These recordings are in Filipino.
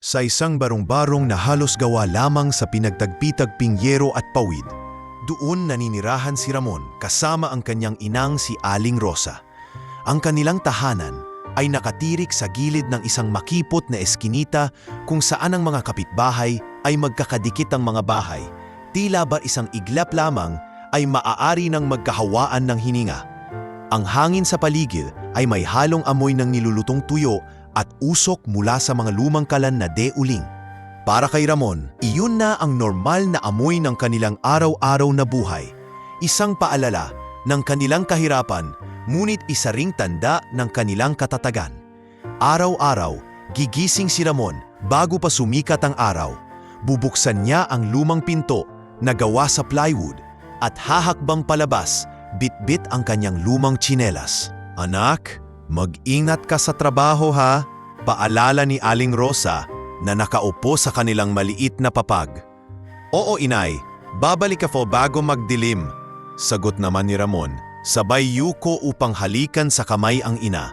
Sa isang barong-barong na halos gawa lamang sa pinagtagpi-tagping yero at pawid, doon naninirahan si Ramon kasama ang kanyang inang si Aling Rosa. Ang kanilang tahanan ay nakatirik sa gilid ng isang makipot na eskinita kung saan ang mga kapitbahay ay magkakadikit ang mga bahay. Tila ba isang iglap lamang ay maaari ng magkahawaan ng hininga. Ang hangin sa paligid ay may halong amoy ng nilulutong tuyo at usok mula sa mga lumang kalan na de-uling. Para kay Ramon, iyon na ang normal na amoy ng kanilang araw-araw na buhay. Isang paalala ng kanilang kahirapan, ngunit isa ring tanda ng kanilang katatagan. Araw-araw, gigising si Ramon bago pa sumikat ang araw. Bubuksan niya ang lumang pinto na gawa sa plywood at hahakbang palabas, bit-bit ang kanyang lumang tsinelas. "Anak, mag-ingat ka sa trabaho ha," paalala ni Aling Rosa na nakaupo sa kanilang maliit na papag. "Oo inay, babalik ako bago magdilim," sagot naman ni Ramon, sabay yuko upang halikan sa kamay ang ina.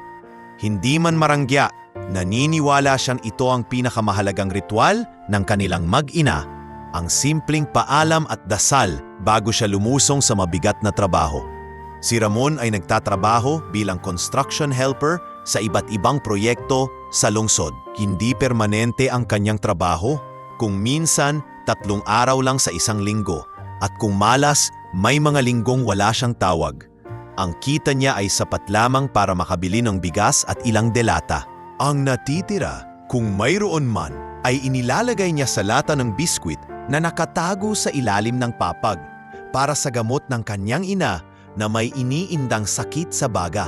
Hindi man marangya, naniniwala siyang ito ang pinakamahalagang ritual ng kanilang mag-ina, ang simpleng paalam at dasal bago siya lumusong sa mabigat na trabaho. Si Ramon ay nagtatrabaho bilang construction helper sa iba't ibang proyekto sa lungsod. Hindi permanente ang kanyang trabaho, kung minsan 3 araw lang sa isang linggo, at kung malas, may mga linggong wala siyang tawag. Ang kita niya ay sapat lamang para makabili ng bigas at ilang delata. Ang natitira, kung mayroon man, ay inilalagay niya sa lata ng biskwit na nakatago sa ilalim ng papag para sa gamot ng kanyang ina na may iniindang sakit sa baga.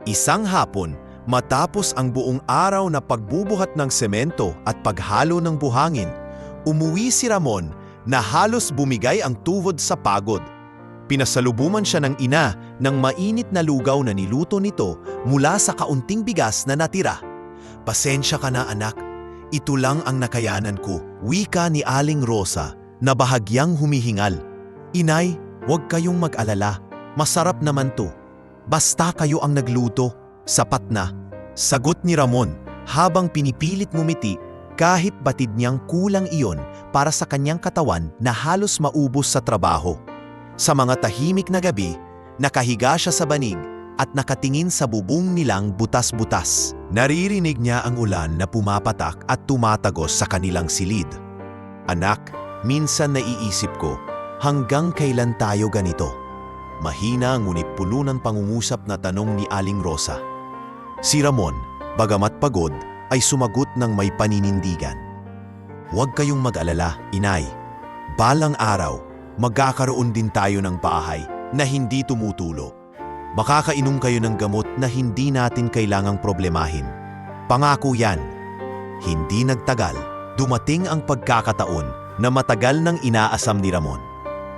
Isang hapon, matapos ang buong araw na pagbubuhat ng semento at paghalo ng buhangin, umuwi si Ramon na halos bumigay ang tuhod sa pagod. Pinasalubuman siya ng ina ng mainit na lugaw na niluto nito mula sa kaunting bigas na natira. "Pasensya ka na anak, ito lang ang nakayanan ko," wika ni Aling Rosa na bahagyang humihingal. "Inay, huwag kayong mag-alala. Masarap naman to. Basta kayo ang nagluto, sapat na," sagot ni Ramon habang pinipilit ngumiti kahit batid niyang kulang iyon para sa kanyang katawan na halos maubos sa trabaho. Sa mga tahimik na gabi, nakahiga siya sa banig at nakatingin sa bubong nilang butas-butas. Naririnig niya ang ulan na pumapatak at tumatagos sa kanilang silid. "Anak, minsan naiisip ko, hanggang kailan tayo ganito?" Mahina ngunit puno ng pangungusap na tanong ni Aling Rosa. Si Ramon, bagamat pagod, ay sumagot ng may paninindigan. "Huwag kayong mag-alala, inay. Balang araw, magkakaroon din tayo ng bahay na hindi tumutulo. Makakainom kayo ng gamot na hindi natin kailangang problemahin. Pangako yan." Hindi nagtagal, dumating ang pagkakataon na matagal nang inaasam ni Ramon.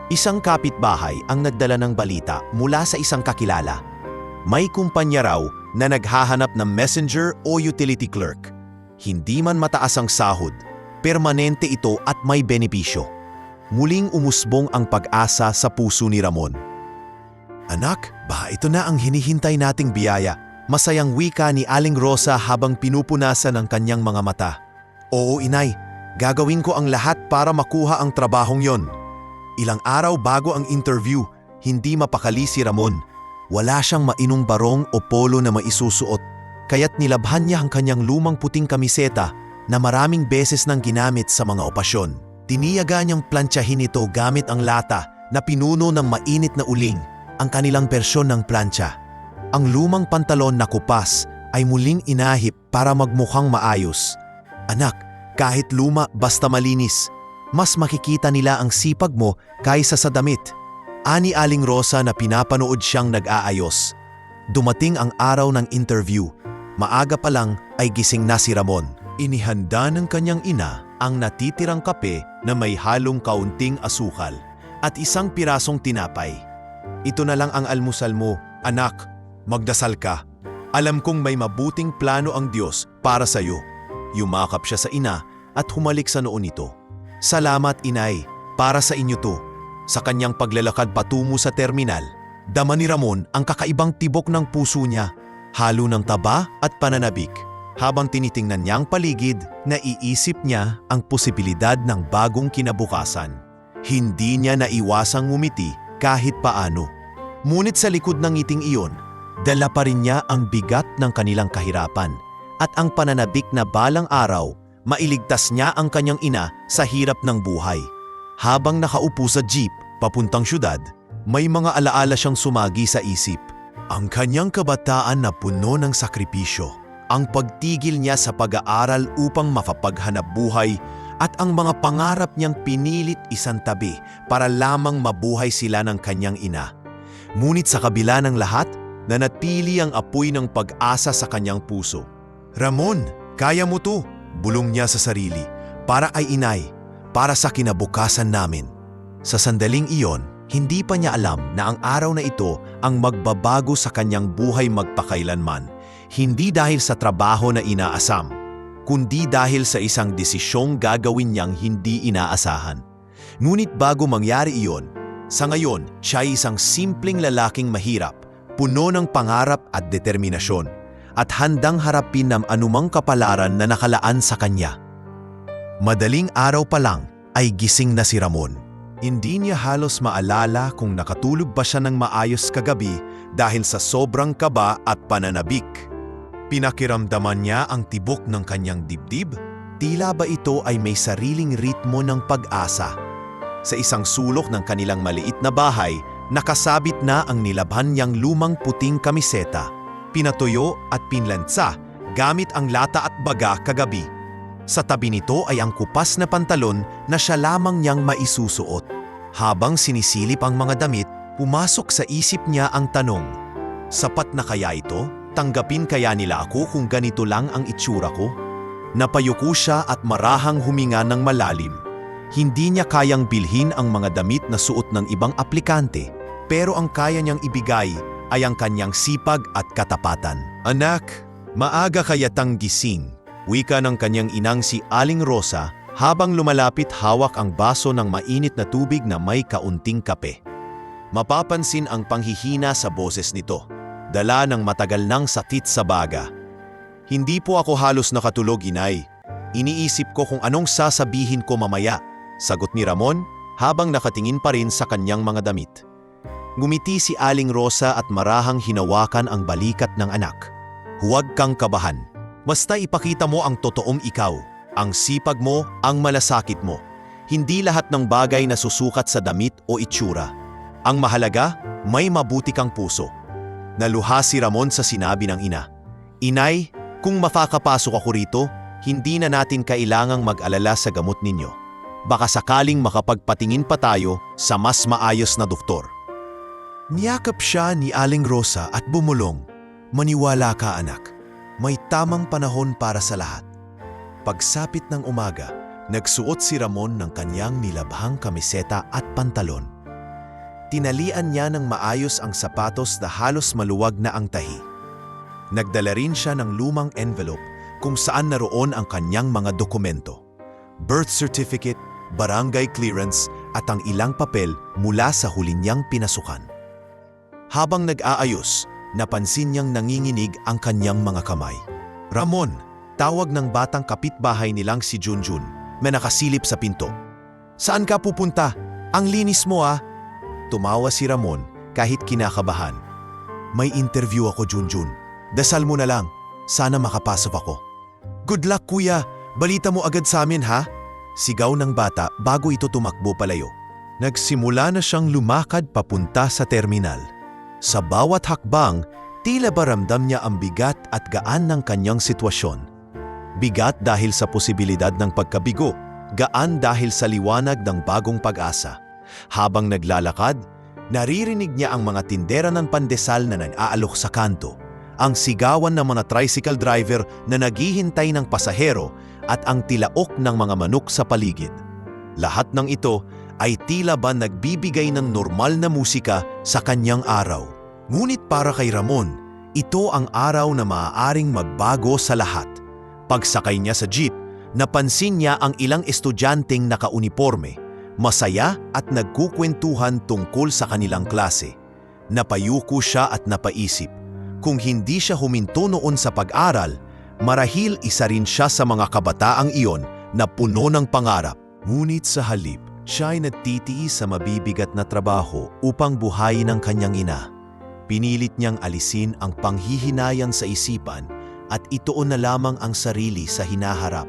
Isang kapitbahay ang nagdala ng balita mula sa isang kakilala. May kumpanya raw na naghahanap ng messenger o utility clerk. Hindi man mataas ang sahod, permanente ito at may benepisyo. Muling umusbong ang pag-asa sa puso ni Ramon. "Anak, ito na ang hinihintay nating biyaya," masayang wika ni Aling Rosa habang pinupunasan ang kanyang mga mata. "Oo inay, gagawin ko ang lahat para makuha ang trabahong yon." Ilang araw bago ang interview, hindi mapakali si Ramon. Wala siyang mainong barong o polo na maisusuot, kaya't nilabhan niya ang kanyang lumang puting kamiseta na maraming beses nang ginamit sa mga okasyon. Tiniyaga niyang plantsahin ito gamit ang lata na pinuno ng mainit na uling, ang kanilang bersyon ng plantsa. Ang lumang pantalon na kupas ay muling inahip para magmukhang maayos. "Anak, kahit luma basta malinis, mas makikita nila ang sipag mo kaysa sa damit," ani Aling Rosa na pinapanood siyang nag-aayos. Dumating ang araw ng interview. Maaga pa lang ay gising na si Ramon. Inihanda ng kanyang ina ang natitirang kape na may halong kaunting asukal at isang pirasong tinapay. "Ito na lang ang almusal mo, anak. Magdasal ka. Alam kong may mabuting plano ang Diyos para sa iyo." Yumakap siya sa ina at humalik sa noo nito. "Salamat inay, para sa inyo to." Sa kanyang paglalakad patungo sa terminal, dama ni Ramon ang kakaibang tibok ng puso niya, halo ng taba at pananabik. Habang tinitingnan niya ang paligid, naiisip niya ang posibilidad ng bagong kinabukasan. Hindi niya naiwasang ngumiti kahit paano. Ngunit sa likod ng ngiting iyon, dala pa rin niya ang bigat ng kanilang kahirapan at ang pananabik na balang araw, mailigtas niya ang kanyang ina sa hirap ng buhay. Habang nakaupo sa jeep papuntang syudad, may mga alaala siyang sumagi sa isip. Ang kanyang kabataan na puno ng sakripisyo, ang pagtigil niya sa pag-aaral upang mapapaghanap buhay at ang mga pangarap niyang pinilit isantabi para lamang mabuhay sila ng kanyang ina. Ngunit sa kabila ng lahat, nanatili ang apoy ng pag-asa sa kanyang puso. "Ramon, kaya mo to," bulong niya sa sarili. "Para ay inay, para sa kinabukasan namin." Sa sandaling iyon, hindi pa niya alam na ang araw na ito ang magbabago sa kanyang buhay magpakailanman. Hindi dahil sa trabaho na inaasam, kundi dahil sa isang desisyong gagawin niyang hindi inaasahan. Ngunit bago mangyari iyon, sa ngayon siya ay isang simpleng lalaking mahirap, puno ng pangarap at determinasyon, at handang harapin ang anumang kapalaran na nakalaan sa kanya. Madaling araw pa lang ay gising na si Ramon. Hindi niya halos maalala kung nakatulog ba siya ng maayos kagabi dahil sa sobrang kaba at pananabik. Pinakiramdaman niya ang tibok ng kanyang dibdib, tila ba ito ay may sariling ritmo ng pag-asa. Sa isang sulok ng kanilang maliit na bahay, nakasabit na ang nilabhan niyang lumang puting kamiseta, pinatuyo at pinlansa gamit ang lata at baga kagabi. Sa tabi nito ay ang kupas na pantalon na siya lamang niyang maisusuot. Habang sinisilip ang mga damit, pumasok sa isip niya ang tanong, "Sapat na kaya ito? Tanggapin kaya nila ako kung ganito lang ang itsura ko?" Napayuko siya at marahang huminga ng malalim. Hindi niya kayang bilhin ang mga damit na suot ng ibang aplikante, pero ang kaya niyang ibigay ay ang kanyang sipag at katapatan. "Anak, maaga kayatang gising," wika ng kanyang inang si Aling Rosa habang lumalapit hawak ang baso ng mainit na tubig na may kaunting kape. Mapapansin ang panghihina sa boses nito, dala ng matagal ng sakit sa baga. "Hindi po ako halos nakatulog, inay. Iniisip ko kung anong sasabihin ko mamaya," sagot ni Ramon habang nakatingin pa rin sa kanyang mga damit. Ngumiti si Aling Rosa at marahang hinawakan ang balikat ng anak. "Huwag kang kabahan. Basta ipakita mo ang totoong ikaw, ang sipag mo, ang malasakit mo. Hindi lahat ng bagay na susukat sa damit o itsura. Ang mahalaga, may mabuti kang puso." Naluha si Ramon sa sinabi ng ina. "Inay, kung makakapasok ako rito, hindi na natin kailangang mag-alala sa gamot ninyo. Baka sakaling makapagpatingin pa tayo sa mas maayos na doktor." Niyakap siya ni Aling Rosa at bumulong, "Maniwala ka, anak. May tamang panahon para sa lahat." Pagsapit ng umaga, nagsuot si Ramon ng kanyang nilabhang kamiseta at pantalon. Tinalian niya ng maayos ang sapatos na halos maluwag na ang tahi. Nagdala rin siya ng lumang envelope kung saan naroon ang kanyang mga dokumento, birth certificate, barangay clearance at ang ilang papel mula sa huli niyang pinasukan. Habang nag-aayos, napansin niyang nanginginig ang kanyang mga kamay. "Ramon," tawag ng batang kapitbahay nilang si Junjun na nakasilip sa pinto. "Saan ka pupunta? Ang linis mo ah." Tumawa si Ramon kahit kinakabahan. "May interview ako, Junjun. Dasal mo na lang. Sana makapasok ako." "Good luck, kuya. Balita mo agad sa amin, ha?" Sigaw ng bata bago ito tumakbo palayo. Nagsimula na siyang lumakad papunta sa terminal. Sa bawat hakbang, tila ba ramdam niya ang bigat at gaan ng kanyang sitwasyon. Bigat dahil sa posibilidad ng pagkabigo, gaan dahil sa liwanag ng bagong pag-asa. Habang naglalakad, naririnig niya ang mga tindera ng pandesal na nag-aalok sa kanto, ang sigawan ng mga tricycle driver na naghihintay ng pasahero at ang tilaok ng mga manok sa paligid. Lahat ng ito ay tila ba nagbibigay ng normal na musika sa kanyang araw. Ngunit para kay Ramon, ito ang araw na maaaring magbago sa lahat. Pagsakay niya sa jeep, napansin niya ang ilang estudyanteng nakauniporme, masaya at nagkukwentuhan tungkol sa kanilang klase. Napayuko siya at napaisip, kung hindi siya huminto noon sa pag-aral, Marahil isa rin siya sa mga kabataang iyon na puno ng pangarap. Ngunit sa halip, siya ay nagtitiis sa mabibigat na trabaho upang buhayin ang kanyang ina. Pinilit niyang alisin ang panghihinayang sa isipan at ituon na lamang ang sarili sa hinaharap.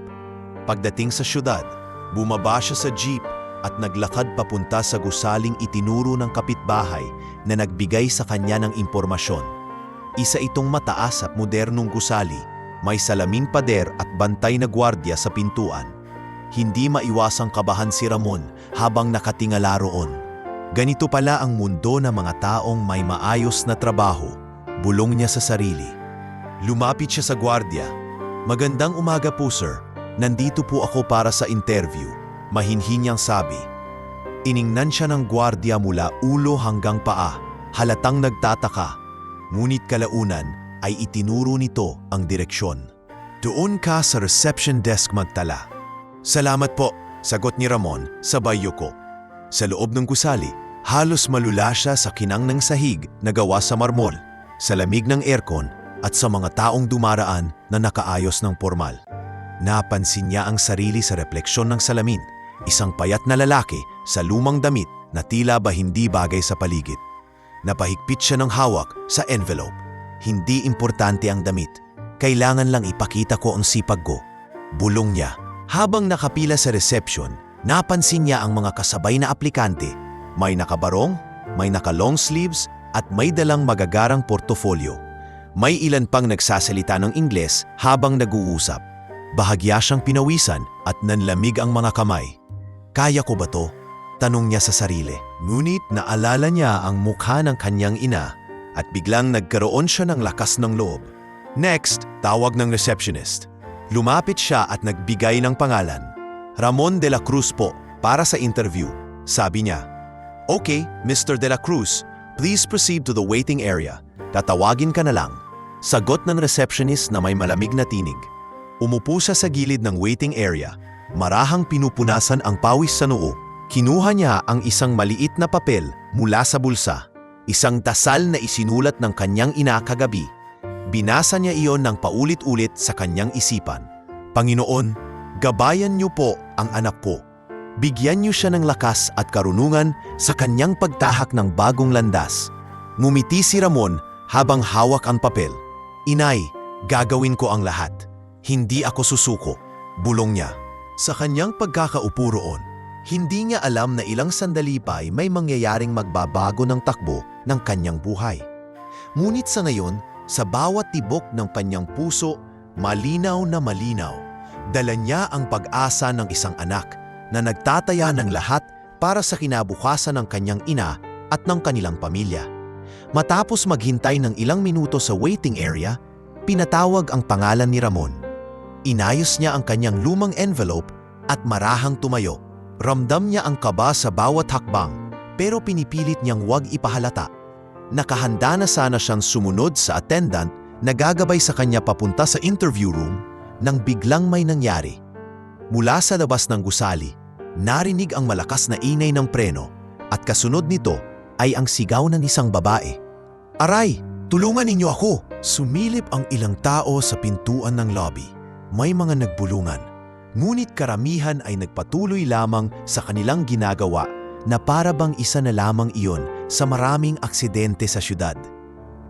Pagdating sa syudad, bumaba siya sa jeep at naglakad papunta sa gusaling itinuro ng kapitbahay na nagbigay sa kanya ng impormasyon. Isa itong mataas at modernong gusali, may salaming pader at bantay na gwardiya sa pintuan. Hindi maiwasang kabahan si Ramon habang nakatingala roon. Ganito pala ang mundo ng mga taong may maayos na trabaho, bulong niya sa sarili. Lumapit siya sa gwardiya. "Magandang umaga po, sir. Nandito po ako para sa interview," mahinhin niyang sabi. Iningnan siya ng gwardiya mula ulo hanggang paa, halatang nagtataka. Ngunit kalaunan ay itinuro nito ang direksyon. "Doon ka sa reception desk magtala." "Salamat po," sagot ni Ramon, sabay yuko. Sa loob ng gusali, halos malula siya sa kinang ng sahig na gawa sa marmol, sa lamig ng aircon at sa mga taong dumaraan na nakaayos ng formal. Napansin niya ang sarili sa refleksyon ng salamin, isang payat na lalaki sa lumang damit na tila ba hindi bagay sa paligid. Napahigpit siya ng hawak sa envelope. "Hindi importante ang damit. Kailangan lang ipakita ko ang sipag ko," bulong niya. Habang nakapila sa reception, napansin niya ang mga kasabay na aplikante. May nakabarong, may naka-long sleeves at may dalang magagarang portofolyo. May ilan pang nagsasalita ng Ingles habang nag-uusap. Bahagya siyang pinawisan at nanlamig ang mga kamay. "Kaya ko ba to?" tanong niya sa sarili. Ngunit naalala niya ang mukha ng kanyang ina at biglang nagkaroon siya ng lakas ng loob. Next, tawag ng receptionist. Lumapit siya at nagbigay ng pangalan. "Ramon de la Cruz po, para sa interview," sabi niya. "Okay, Mr. de la Cruz, please proceed to the waiting area. Tatawagin ka na lang," sagot ng receptionist na may malamig na tinig. Umupo siya sa gilid ng waiting area. Marahang pinupunasan ang pawis sa noo. Kinuha niya ang isang maliit na papel mula sa bulsa. Isang dasal na isinulat ng kanyang ina kagabi. Binasa niya iyon ng paulit-ulit sa kanyang isipan. "Panginoon, gabayan niyo po ang anak ko. Bigyan niyo siya ng lakas at karunungan sa kanyang pagtahak ng bagong landas." Ngumiti si Ramon habang hawak ang papel. "Inay, gagawin ko ang lahat. Hindi ako susuko," bulong niya. Sa kanyang pagkakaupo roon, hindi niya alam na ilang sandali pa ay may mangyayaring magbabago ng takbo ng kanyang buhay. Ngunit sa ngayon, sa bawat tibok ng kanyang puso, malinaw na malinaw, dala niya ang pag-asa ng isang anak na nagtataya ng lahat para sa kinabukasan ng kanyang ina at ng kanilang pamilya. Matapos maghintay ng ilang minuto sa waiting area, pinatawag ang pangalan ni Ramon. Inayos niya ang kanyang lumang envelope at marahang tumayo. Ramdam niya ang kaba sa bawat hakbang, pero pinipilit niyang huwag ipahalata. Nakahanda na sana siyang sumunod sa attendant na gagabay sa kanya papunta sa interview room nang biglang may nangyari. Mula sa labas ng gusali, narinig ang malakas na ingay ng preno at kasunod nito ay ang sigaw ng isang babae. "Aray, tulungan ninyo ako!" Sumilip ang ilang tao sa pintuan ng lobby. May mga nagbulungan, ngunit karamihan ay nagpatuloy lamang sa kanilang ginagawa na para bang isa na lamang iyon sa maraming aksidente sa syudad.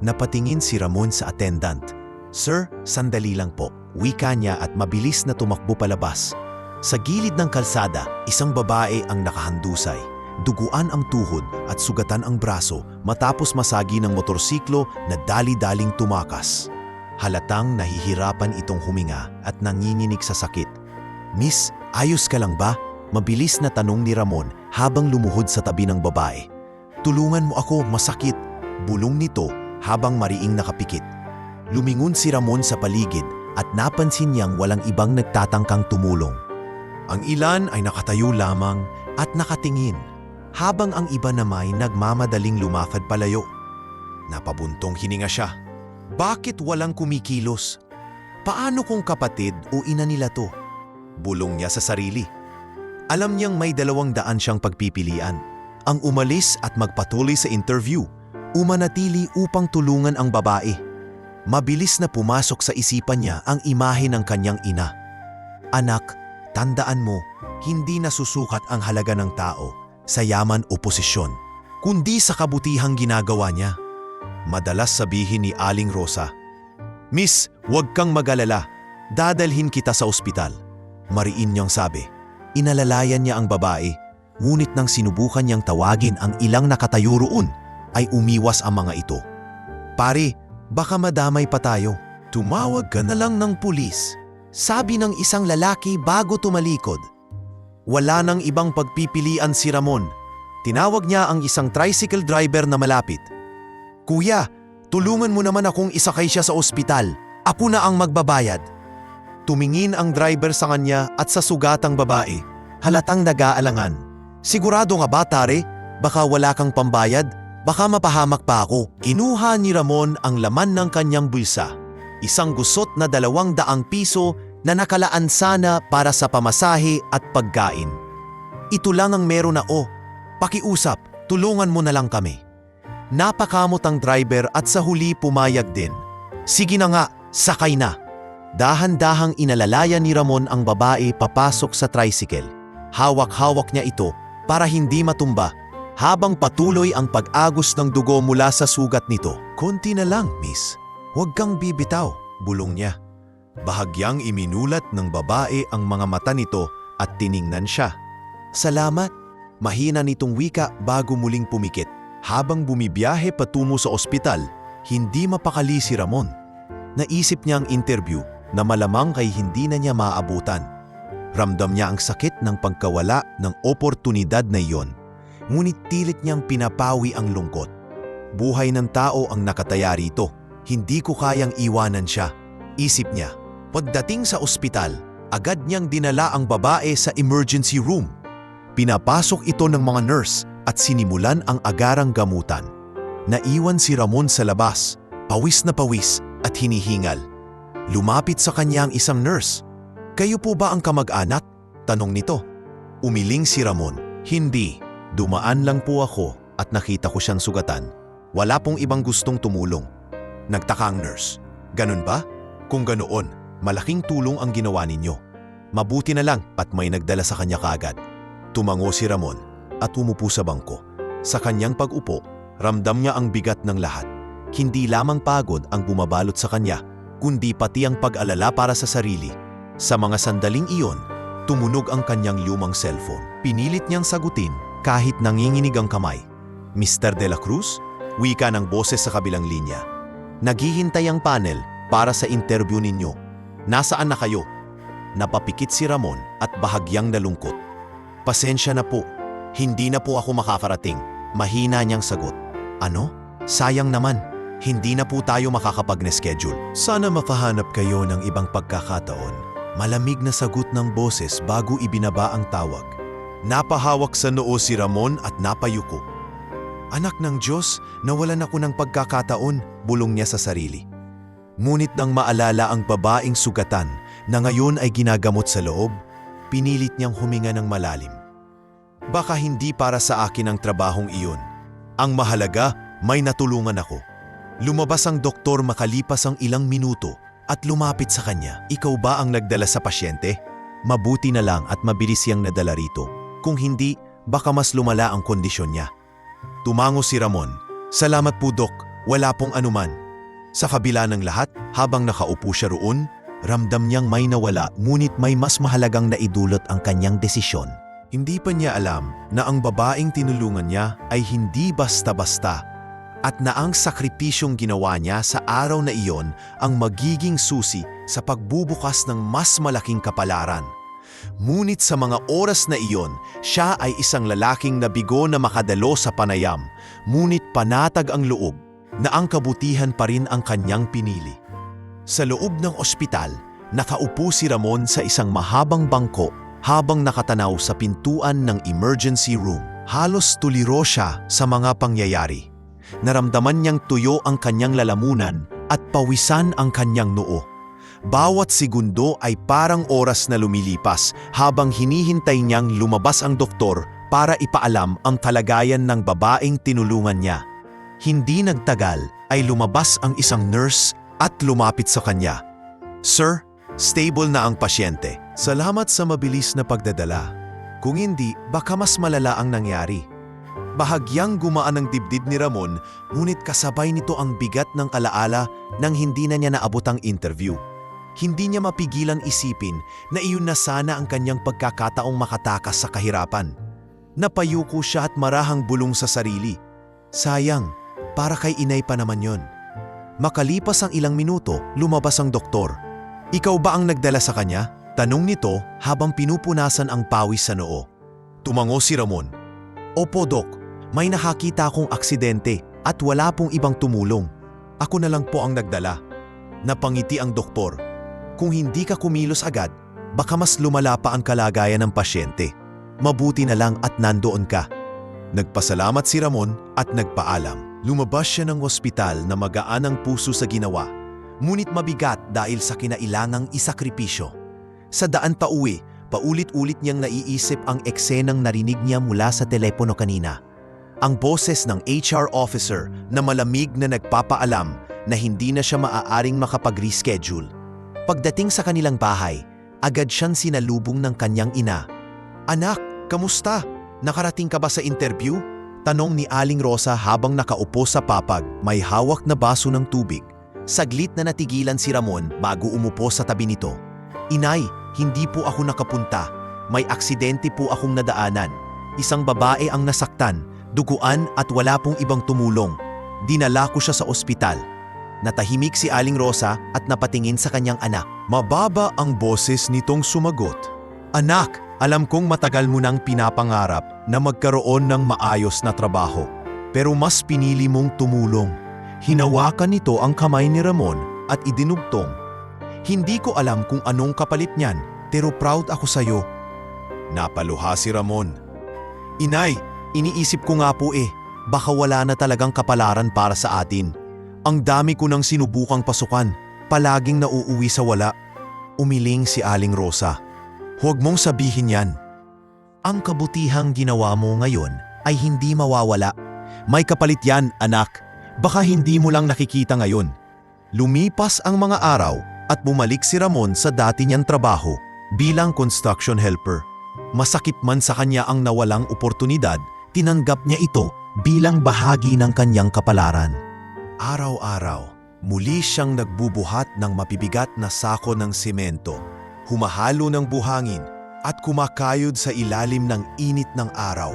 Napatingin si Ramon sa attendant. "Sir, sandali lang po," wika niya at mabilis na tumakbo palabas. Sa gilid ng kalsada, isang babae ang nakahandusay. Duguan ang tuhod at sugatan ang braso matapos masagi ng motorsiklo na dali-daling tumakas. Halatang nahihirapan itong huminga at nanginginig sa sakit. "Miss, ayos ka lang ba?" Mabilis na tanong ni Ramon habang lumuhod sa tabi ng babae. "Tulungan mo ako, masakit," bulong nito habang mariing nakapikit. Lumingon si Ramon sa paligid at napansin niyang walang ibang nagtatangkang tumulong. Ang ilan ay nakatayo lamang at nakatingin, habang ang iba naman nagmamadaling lumakad palayo. Napabuntong hininga siya. Bakit walang kumikilos? Paano kung kapatid o ina nila to? Bulong niya sa sarili. Alam niyang may 200 siyang pagpipilian. Ang umalis at magpatuloy sa interview, umanatili upang tulungan ang babae. Mabilis na pumasok sa isipan niya ang imahe ng kanyang ina. Anak, tandaan mo, hindi nasusukat ang halaga ng tao sa yaman o posisyon, kundi sa kabutihang ginagawa niya. Madalas sabihin ni Aling Rosa, "Miss, huwag kang mag-alala, dadalhin kita sa ospital." Mariin niyang sabi. Inalalayan niya ang babae, ngunit nang sinubukan niyang tawagin ang ilang nakatayo roon, ay umiwas ang mga ito. "Pare, baka madamay pa tayo. Tumawag ka na lang ng pulis," sabi ng isang lalaki bago tumalikod. Wala nang ibang pagpipilian si Ramon. Tinawag niya ang isang tricycle driver na malapit. "Kuya, tulungan mo naman akong isakay siya sa ospital. Ako na ang magbabayad." Tumingin ang driver sa kanya at sa sugatang babae. Halatang nag-aalangan. "Sigurado nga ba, tare? Baka wala kang pambayad? Baka mapahamak pa ako." Kinuha ni Ramon ang laman ng kanyang bulsa. Isang gusot na 200 piso na nakalaan sana para sa pamasahe at pagkain. "Ito lang ang meron na pakiusap, tulungan mo na lang kami." Napakamot ang driver at sa huli pumayag din. "Sige na nga, sakay na." Dahan-dahang inalalayan ni Ramon ang babae papasok sa tricycle. Hawak-hawak niya ito para hindi matumba habang patuloy ang pag-agos ng dugo mula sa sugat nito. "Konti na lang, miss. Huwag kang bibitaw," bulong niya. Bahagyang iminulat ng babae ang mga mata nito at tiningnan siya. "Salamat." Mahina nitong wika bago muling pumikit. Habang bumibiyahe patungo sa ospital, hindi mapakali si Ramon. Naisip niya ang interview na malamang kay hindi na niya maabutan. Ramdam niya ang sakit ng pagkawala ng oportunidad na iyon, ngunit pilit niyang pinapawi ang lungkot. Buhay ng tao ang nakataya rito, hindi ko kayang iwanan siya, isip niya. Pagdating sa ospital, agad niyang dinala ang babae sa emergency room. Pinapasok ito ng mga nurse at sinimulan ang agarang gamutan. Naiwan si Ramon sa labas, pawis na pawis at hinihingal. Lumapit sa kanya ang isang nurse. "Kayo po ba ang kamag-anak?" tanong nito. Umiling si Ramon. "Hindi, dumaan lang po ako at nakita ko siyang sugatan. Wala pong ibang gustong tumulong." Nagtaka ang nurse. "Ganun ba? Kung ganoon, malaking tulong ang ginawa ninyo. Mabuti na lang at may nagdala sa kanya kaagad." Tumango si Ramon at umupo sa bangko. Sa kanyang pag-upo, ramdam niya ang bigat ng lahat. Hindi lamang pagod ang bumabalot sa kanya, kundi pati ang pag-alala para sa sarili. Sa mga sandaling iyon, tumunog ang kanyang lumang cellphone. Pinilit niyang sagutin kahit nanginginig ang kamay. "Mr. De La Cruz?" Wika ng boses sa kabilang linya. "Naghihintay ang panel para sa interview ninyo. Nasaan na kayo?" Napapikit si Ramon at bahagyang nalungkot. "Pasensya na po, hindi na po ako makakarating." Mahina niyang sagot. "Ano? Sayang naman. Hindi na po tayo makakapag-schedule. Sana makahanap kayo ng ibang pagkakataon." Malamig na sagot ng boses bago ibinaba ang tawag. Napahawak sa noo si Ramon at napayuko. "Anak ng Diyos, nawalan ako ng pagkakataon," bulong niya sa sarili. Ngunit nang maalala ang babaeng sugatan na ngayon ay ginagamot sa loob, pinilit niyang huminga ng malalim. "Baka hindi para sa akin ang trabahong iyon. Ang mahalaga, may natulungan ako." Lumabas ang doktor makalipas ang ilang minuto at lumapit sa kanya. "Ikaw ba ang nagdala sa pasyente? Mabuti na lang at mabilis siyang nadala rito. Kung hindi, baka mas lumala ang kondisyon niya." Tumango si Ramon. "Salamat po, Dok. Wala pong anuman." Sa kabila ng lahat, habang nakaupo siya roon, ramdam niyang may nawala ngunit may mas mahalagang naidulot ang kanyang desisyon. Hindi pa niya alam na ang babaeng tinulungan niya ay hindi basta-basta at na ang sakripisyong ginawa niya sa araw na iyon ang magiging susi sa pagbubukas ng mas malaking kapalaran. Ngunit sa mga oras na iyon, siya ay isang lalaking nabigo na makadalo sa panayam, ngunit panatag ang loob na ang kabutihan pa rin ang kanyang pinili. Sa loob ng ospital, nakaupo si Ramon sa isang mahabang bangko habang nakatanaw sa pintuan ng emergency room. Halos tuliro siya sa mga pangyayari. Naramdaman niyang tuyo ang kanyang lalamunan at pawisan ang kanyang noo. Bawat segundo ay parang oras na lumilipas habang hinihintay niyang lumabas ang doktor para ipaalam ang kalagayan ng babaeng tinulungan niya. Hindi nagtagal ay lumabas ang isang nurse at lumapit sa kanya. Sir, stable na ang pasyente. Salamat sa mabilis na pagdadala. Kung hindi, baka mas malala ang nangyari. Bahagyang gumaan ang dibdib ni Ramon, ngunit kasabay nito ang bigat ng alaala nang hindi na niya naabot ang interview. Hindi niya mapigilang isipin na iyon na sana ang kanyang pagkakataong makatakas sa kahirapan. Napayuko siya at marahang bulong sa sarili. Sayang, para kay inay pa naman yon. Makalipas ang ilang minuto, lumabas ang doktor. Ikaw ba ang nagdala sa kanya? Tanong nito habang pinupunasan ang pawis sa noo. Tumango si Ramon. Opo, Dok. May nakakita akong aksidente at wala pong ibang tumulong. Ako na lang po ang nagdala. Napangiti ang doktor. Kung hindi ka kumilos agad, baka mas lumala pa ang kalagayan ng pasyente. Mabuti na lang at nandoon ka. Nagpasalamat si Ramon at nagpaalam. Lumabas siya ng ospital na magaan ang puso sa ginawa, ngunit mabigat dahil sa kinailangang isakripisyo. Sa daan pa uwi, paulit-ulit niyang naiisip ang eksenang narinig niya mula sa telepono kanina. Ang boses ng HR officer na malamig na nagpapaalam na hindi na siya maaaring makapag-reschedule. Pagdating sa kanilang bahay, agad siyang sinalubong ng kanyang ina. Anak, kamusta? Nakarating ka ba sa interview? Tanong ni Aling Rosa habang nakaupo sa papag, may hawak na baso ng tubig. Saglit na natigilan si Ramon bago umupo sa tabi nito. Inay, hindi po ako nakapunta. May aksidente po akong nadaanan. Isang babae ang nasaktan, duguan at wala pong ibang tumulong. Dinala ko siya sa ospital. Natahimik si Aling Rosa at napatingin sa kanyang anak. Mababa ang boses nitong sumagot. Anak, alam kong matagal mo nang pinapangarap na magkaroon ng maayos na trabaho. Pero mas pinili mong tumulong. Hinawakan nito ang kamay ni Ramon at idinugtong. Hindi ko alam kung anong kapalit niyan, pero proud ako sa'yo. Napaluha si Ramon. Inay, iniisip ko nga po baka wala na talagang kapalaran para sa atin. Ang dami ko nang sinubukang pasukan, palaging nauuwi sa wala. Umiling si Aling Rosa. Huwag mong sabihin yan. Ang kabutihang ginawa mo ngayon ay hindi mawawala. May kapalit yan, anak. Baka hindi mo lang nakikita ngayon. Lumipas ang mga araw at bumalik si Ramon sa dati niyang trabaho bilang construction helper. Masakit man sa kanya ang nawalang oportunidad, tinanggap niya ito bilang bahagi ng kanyang kapalaran. Araw-araw, muli siyang nagbubuhat ng mabibigat na sako ng simento, humahalo ng buhangin at kumakayod sa ilalim ng init ng araw.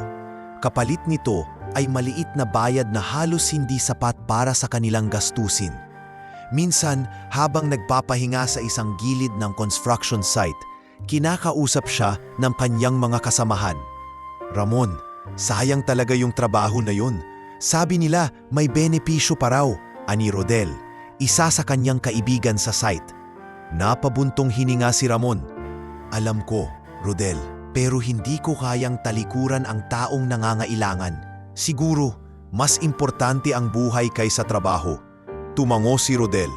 Kapalit nito ay maliit na bayad na halos hindi sapat para sa kanilang gastusin. Minsan, habang nagpapahinga sa isang gilid ng construction site, kinakausap siya ng kanyang mga kasamahan. Ramon, sayang talaga yung trabaho na yun. Sabi nila may benepisyo pa raw, ani Rodel, isa sa kanyang kaibigan sa site. Napabuntong hininga si Ramon. Alam ko, Rodel, pero hindi ko kayang talikuran ang taong nangangailangan. Siguro, mas importante ang buhay kaysa trabaho. Tumango si Rodel.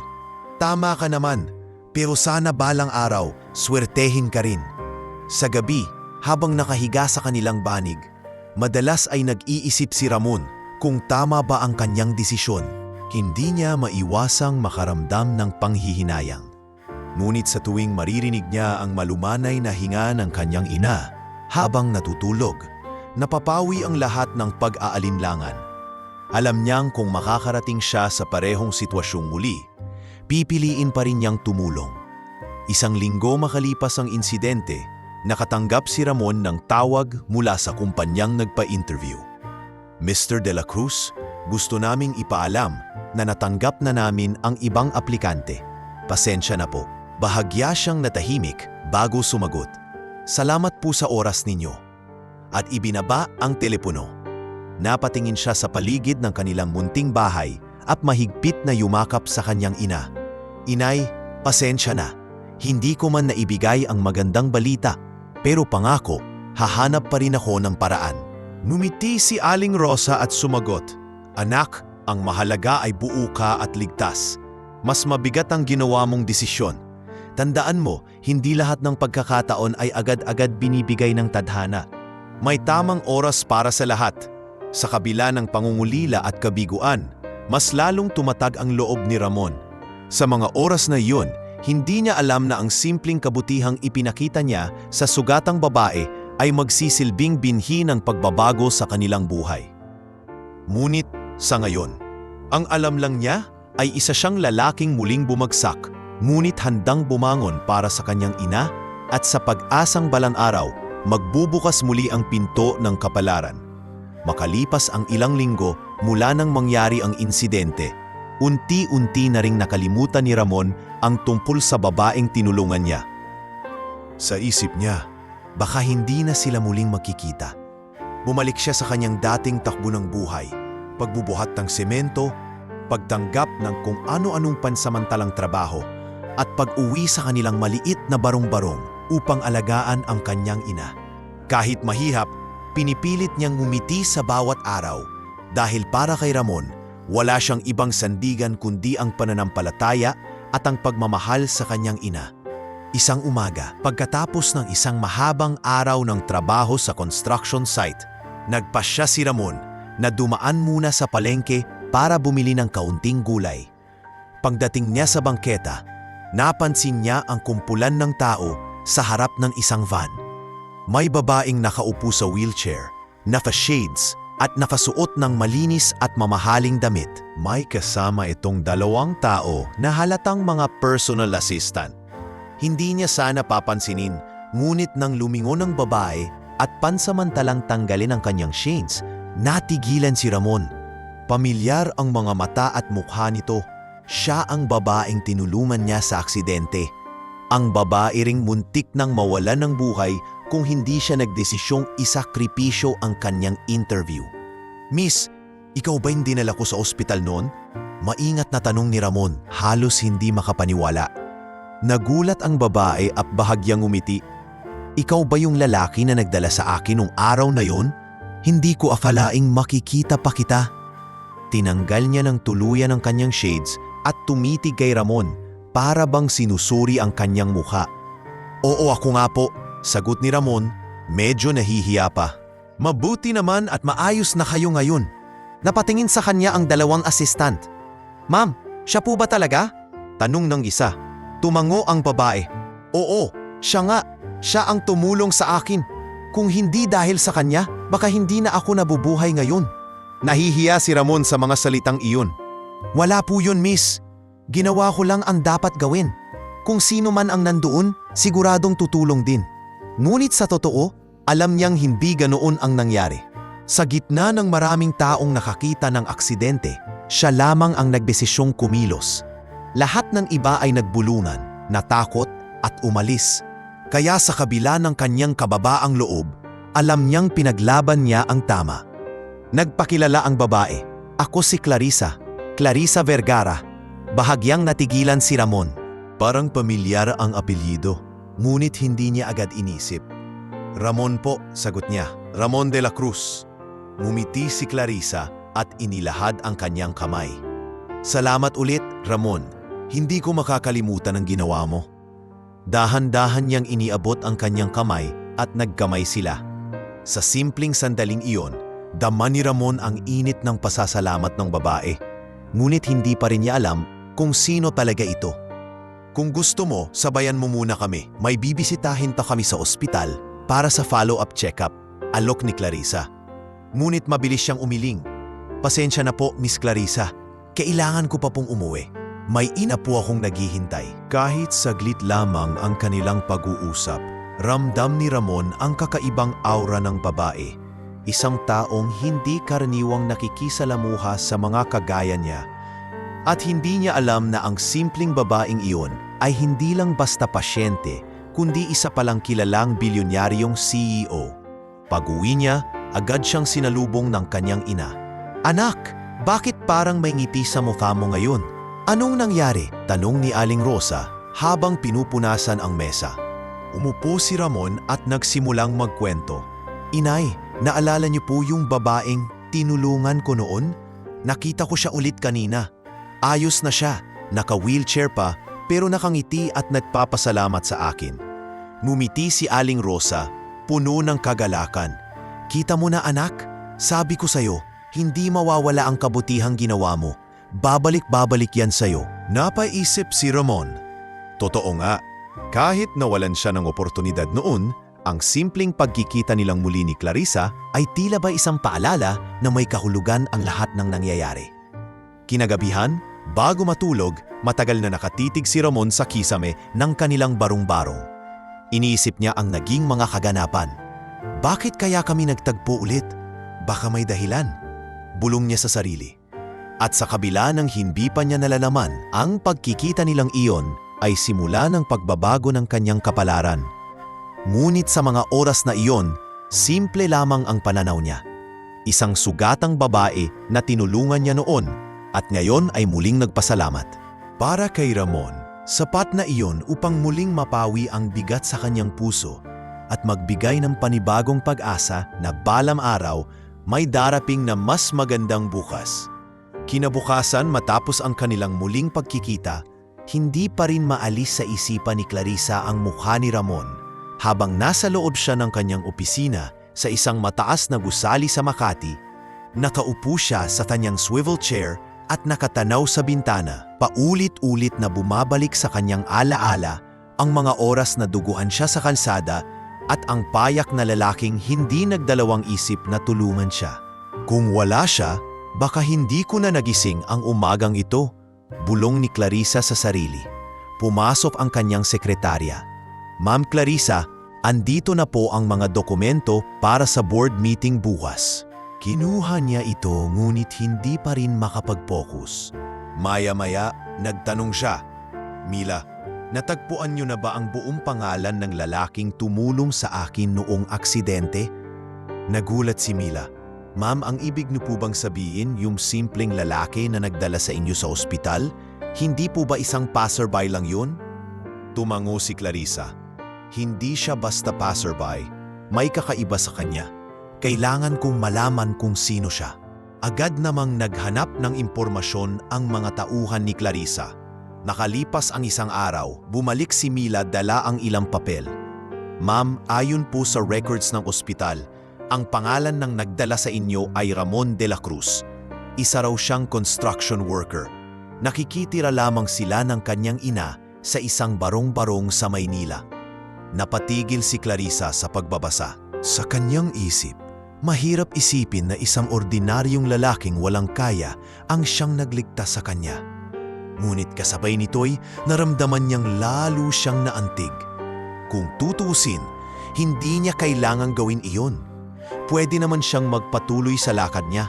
Tama ka naman, pero sana balang araw, swertehin ka rin. Sa gabi, habang nakahiga sa kanilang banig, madalas ay nag-iisip si Ramon kung tama ba ang kanyang desisyon. Hindi niya maiwasang makaramdam ng panghihinayang. Ngunit sa tuwing maririnig niya ang malumanay na hinga ng kanyang ina habang natutulog, napapawi ang lahat ng pag-aalinlangan. Alam niyang kung makakarating siya sa parehong sitwasyong muli, pipiliin pa rin niyang tumulong. Isang linggo makalipas ang insidente, nakatanggap si Ramon ng tawag mula sa kumpanyang nagpa-interview. Mr. De La Cruz, gusto naming ipaalam na natanggap na namin ang ibang aplikante. Pasensya na po. Bahagya siyang natahimik bago sumagot. Salamat po sa oras ninyo. At ibinaba ang telepono. Napatingin siya sa paligid ng kanilang munting bahay at mahigpit na yumakap sa kanyang ina. Inay, pasensya na. Hindi ko man naibigay ang magandang balita, pero pangako, hahanap pa rin ako ng paraan. Numiti si Aling Rosa at sumagot, Anak, ang mahalaga ay buo ka at ligtas. Mas mabigat ang ginawa mong desisyon. Tandaan mo, hindi lahat ng pagkakataon ay agad-agad binibigay ng tadhana. May tamang oras para sa lahat. Sa kabila ng pangungulila at kabiguan, mas lalong tumatag ang loob ni Ramon. Sa mga oras na iyon, hindi niya alam na ang simpleng kabutihang ipinakita niya sa sugatang babae ay magsisilbing binhi ng pagbabago sa kanilang buhay. Ngunit sa ngayon, ang alam lang niya ay isa siyang lalaking muling bumagsak, ngunit handang bumangon para sa kanyang ina at sa pag-asang balang araw, magbubukas muli ang pinto ng kapalaran. Makalipas ang ilang linggo mula nang mangyari ang insidente, unti-unti na ring nakalimutan ni Ramon ang tungkol sa babaeng tinulungan niya. Sa isip niya, baka hindi na sila muling magkikita. Bumalik siya sa kanyang dating takbo ng buhay, pagbubuhat ng semento, pagtanggap ng kung ano-anong pansamantalang trabaho, at pag-uwi sa kanilang maliit na barong-barong upang alagaan ang kanyang ina. Kahit mahihap, pinipilit niyang ngumiti sa bawat araw dahil para kay Ramon, wala siyang ibang sandigan kundi ang pananampalataya at ang pagmamahal sa kanyang ina. Isang umaga, pagkatapos ng isang mahabang araw ng trabaho sa construction site, nagpasya si Ramon na dumaan muna sa palengke para bumili ng kaunting gulay. Pagdating niya sa bangketa, napansin niya ang kumpulan ng tao sa harap ng isang van. May babaeng nakaupo sa wheelchair, naka-shades at nakasuot ng malinis at mamahaling damit. May kasama itong dalawang tao na halatang mga personal assistant. Hindi niya sana papansinin, ngunit nang lumingon ang babae at pansamantalang tanggalin ang kanyang shades, natigilan si Ramon. Pamilyar ang mga mata at mukha nito. Siya ang babaeng tinulungan niya sa aksidente. Ang babae ring muntik nang mawalan ng buhay kung hindi siya nagdesisyong isakripisyo ang kanyang interview. Miss, ikaw ba yung dinala ko sa ospital noon? Maingat na tanong ni Ramon, halos hindi makapaniwala. Nagulat ang babae at bahagyang umiti. Ikaw ba yung lalaki na nagdala sa akin nung araw na yon? Hindi ko akalaing makikita pa kita. Tinanggal niya ng tuluyan ang kanyang shades at tumitig kay Ramon para bang sinusuri ang kanyang mukha. Oo, ako nga po, sagot ni Ramon, medyo nahihiya pa. Mabuti naman at maayos na kayo ngayon. Napatingin sa kanya ang dalawang assistant. Ma'am, siya po ba talaga? Tanong ng isa. Tumango ang babae. Oo, siya nga. Siya ang tumulong sa akin. Kung hindi dahil sa kanya, baka hindi na ako nabubuhay ngayon. Nahihiya si Ramon sa mga salitang iyon. Wala po yun, miss. Ginawa ko lang ang dapat gawin. Kung sino man ang nandoon, siguradong tutulong din. Ngunit sa totoo, alam niyang hindi ganoon ang nangyari. Sa gitna ng maraming taong nakakita ng aksidente, siya lamang ang nagdesisyong kumilos. Lahat ng iba ay nagbulungan, natakot at umalis. Kaya sa kabila ng kanyang kababaang loob, alam niyang pinaglaban niya ang tama. Nagpakilala ang babae. Ako si Clarissa, Clarissa Vergara. Bahagyang natigilan si Ramon. Parang pamilyar ang apelyido, ngunit hindi niya agad inisip. Ramon po, sagot niya. Ramon de la Cruz. Ngumiti si Clarissa at inilahad ang kanyang kamay. Salamat ulit, Ramon. Hindi ko makakalimutan ang ginawa mo. Dahan-dahan niyang iniabot ang kanyang kamay at nagkamay sila. Sa simpleng sandaling iyon, dama ni Ramon ang init ng pasasalamat ng babae. Ngunit hindi pa rin niya alam kung sino talaga ito. Kung gusto mo, sabayan mo muna kami. May bibisitahin pa kami sa ospital para sa follow-up check-up, alok ni Clarissa. Ngunit mabilis siyang umiling. Pasensya na po, Miss Clarissa. Kailangan ko pa pong umuwi. May ina po akong naghihintay. Kahit saglit lamang ang kanilang pag-uusap, ramdam ni Ramon ang kakaibang aura ng babae. Isang taong hindi karaniwang nakikisalamuha sa mga kagaya niya. At hindi niya alam na ang simpleng babaeng iyon ay hindi lang basta pasyente, kundi isa palang kilalang bilyonaryong CEO. Pag-uwi niya, agad siyang sinalubong ng kanyang ina. Anak, bakit parang may ngiti sa mukha mo ngayon? Anong nangyari? Tanong ni Aling Rosa habang pinupunasan ang mesa. Umupo si Ramon at nagsimulang magkwento. Inay, naalala niyo po yung babaeng tinulungan ko noon? Nakita ko siya ulit kanina. Ayos na siya, naka-wheelchair pa pero nakangiti at nagpapasalamat sa akin. Ngumiti si Aling Rosa, puno ng kagalakan. Kita mo na anak, sabi ko sa'yo, hindi mawawala ang kabutihang ginawa mo. Babalik-babalik yan sa'yo. Napaisip si Ramon. Totoo nga, kahit nawalan siya ng oportunidad noon, ang simpleng pagkikita nilang muli ni Clarissa ay tila ba isang paalala na may kahulugan ang lahat ng nangyayari. Kinagabihan, bago matulog, matagal na nakatitig si Ramon sa kisame ng kanilang barong-barong. Iniisip niya ang naging mga kaganapan. Bakit kaya kami nagtagpo ulit? Baka may dahilan. Bulong niya sa sarili. At sa kabila ng hindi pa niya nalalaman, ang pagkikita nilang iyon ay simula ng pagbabago ng kanyang kapalaran. Ngunit sa mga oras na iyon, simple lamang ang pananaw niya. Isang sugatang babae na tinulungan niya noon at ngayon ay muling nagpasalamat. Para kay Ramon, sapat na iyon upang muling mapawi ang bigat sa kanyang puso at magbigay ng panibagong pag-asa na balang araw may daraping na mas magandang bukas. Kinabukasan matapos ang kanilang muling pagkikita, hindi pa rin maalis sa isipan ni Clarissa ang mukha ni Ramon habang nasa loob siya ng kanyang opisina sa isang mataas na gusali sa Makati. Nakaupo siya sa kanyang swivel chair at nakatanaw sa bintana, paulit-ulit na bumabalik sa kanyang alaala ang mga oras na duguan siya sa kalsada at ang payak na lalaking hindi nagdalawang isip na tulungan siya. Kung wala siya, baka hindi ko na nagising ang umagang ito, bulong ni Clarissa sa sarili. Pumasok ang kanyang sekretarya. Ma'am Clarissa, andito na po ang mga dokumento para sa board meeting bukas. Kinuha niya ito ngunit hindi pa rin makapag-focus. Maya-maya, nagtanong siya, Mila, natagpuan niyo na ba ang buong pangalan ng lalaking tumulong sa akin noong aksidente? Nagulat si Mila. Ma'am, ang ibig niyo po bang sabihin yung simpleng lalaki na nagdala sa inyo sa ospital? Hindi po ba isang passerby lang yun? Tumango si Clarissa. Hindi siya basta passerby. May kakaiba sa kanya. Kailangan kong malaman kung sino siya. Agad namang naghanap ng impormasyon ang mga tauhan ni Clarissa. Nakalipas ang isang araw, bumalik si Mila dala ang ilang papel. Ma'am, ayon po sa records ng ospital, ang pangalan ng nagdala sa inyo ay Ramon de la Cruz. Isa raw siyang construction worker. Nakikitira lamang sila ng kanyang ina sa isang barong-barong sa Maynila. Napatigil si Clarissa sa pagbabasa. Sa kanyang isip, mahirap isipin na isang ordinaryong lalaking walang kaya ang siyang nagligtas sa kanya. Ngunit kasabay nito'y naramdaman niyang lalo siyang naantig. Kung tutusin, hindi niya kailangang gawin iyon. Pwede naman siyang magpatuloy sa lakad niya,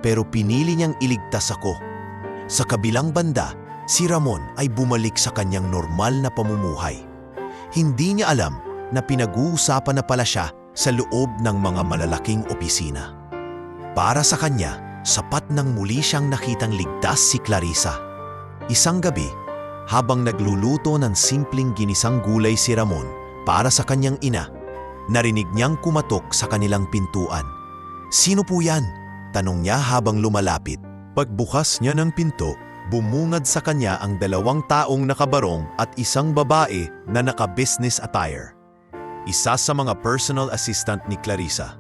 pero pinili niyang iligtas ako. Sa kabilang banda, si Ramon ay bumalik sa kanyang normal na pamumuhay. Hindi niya alam na pinag-uusapan na pala siya sa loob ng mga malalaking opisina. Para sa kanya, sapat nang muli siyang nakitang ligtas si Clarissa. Isang gabi, habang nagluluto ng simpleng ginisang gulay si Ramon para sa kanyang ina, narinig niyang kumatok sa kanilang pintuan. Sino po yan? Tanong niya habang lumalapit. Pagbukas niya ng pinto, bumungad sa kanya ang 2 taong nakabarong at isang babae na naka-business attire. Isa sa mga personal assistant ni Clarissa.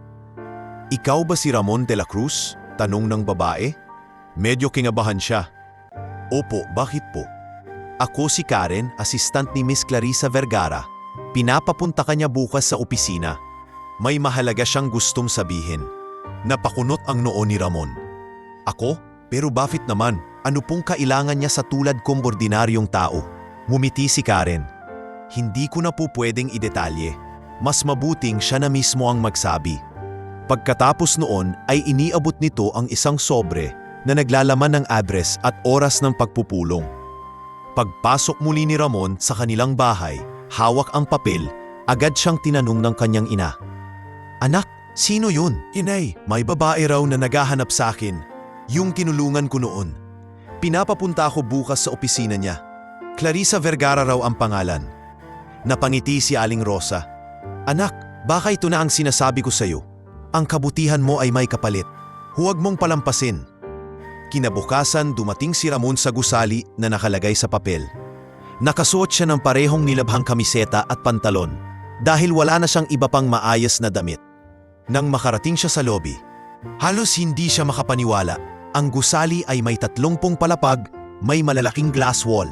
Ikaw ba si Ramon de la Cruz? Tanong ng babae. Medyo kinabahan siya. Opo, bakit po? Ako si Karen, assistant ni Miss Clarissa Vergara. Pinapapunta ka niya bukas sa opisina. May mahalaga siyang gustong sabihin. Napakunot ang noo ni Ramon. Ako? Pero bakit naman? Ano pong kailangan niya sa tulad kong ordinaryong tao? Ngumiti si Karen. Hindi ko na po pwedeng idetalye. Mas mabuting siya na mismo ang magsabi. Pagkatapos noon ay iniabot nito ang isang sobre na naglalaman ng address at oras ng pagpupulong. Pagpasok muli ni Ramon sa kanilang bahay, hawak ang papel, agad siyang tinanong ng kanyang ina. Anak, sino yun? Inay, may babae raw na naghahanap sa akin. Yung tinulungan ko noon. Pinapapunta ako bukas sa opisina niya. Clarissa Vergara raw ang pangalan. Napangiti si Aling Rosa. Anak, baka ito na ang sinasabi ko sa'yo. Ang kabutihan mo ay may kapalit. Huwag mong palampasin. Kinabukasan dumating si Ramon sa gusali na nakalagay sa papel. Nakasuot siya ng parehong nilabhang kamiseta at pantalon dahil wala na siyang iba pang maayos na damit. Nang makarating siya sa lobby, halos hindi siya makapaniwala. Ang gusali ay may 30 palapag, may malalaking glass wall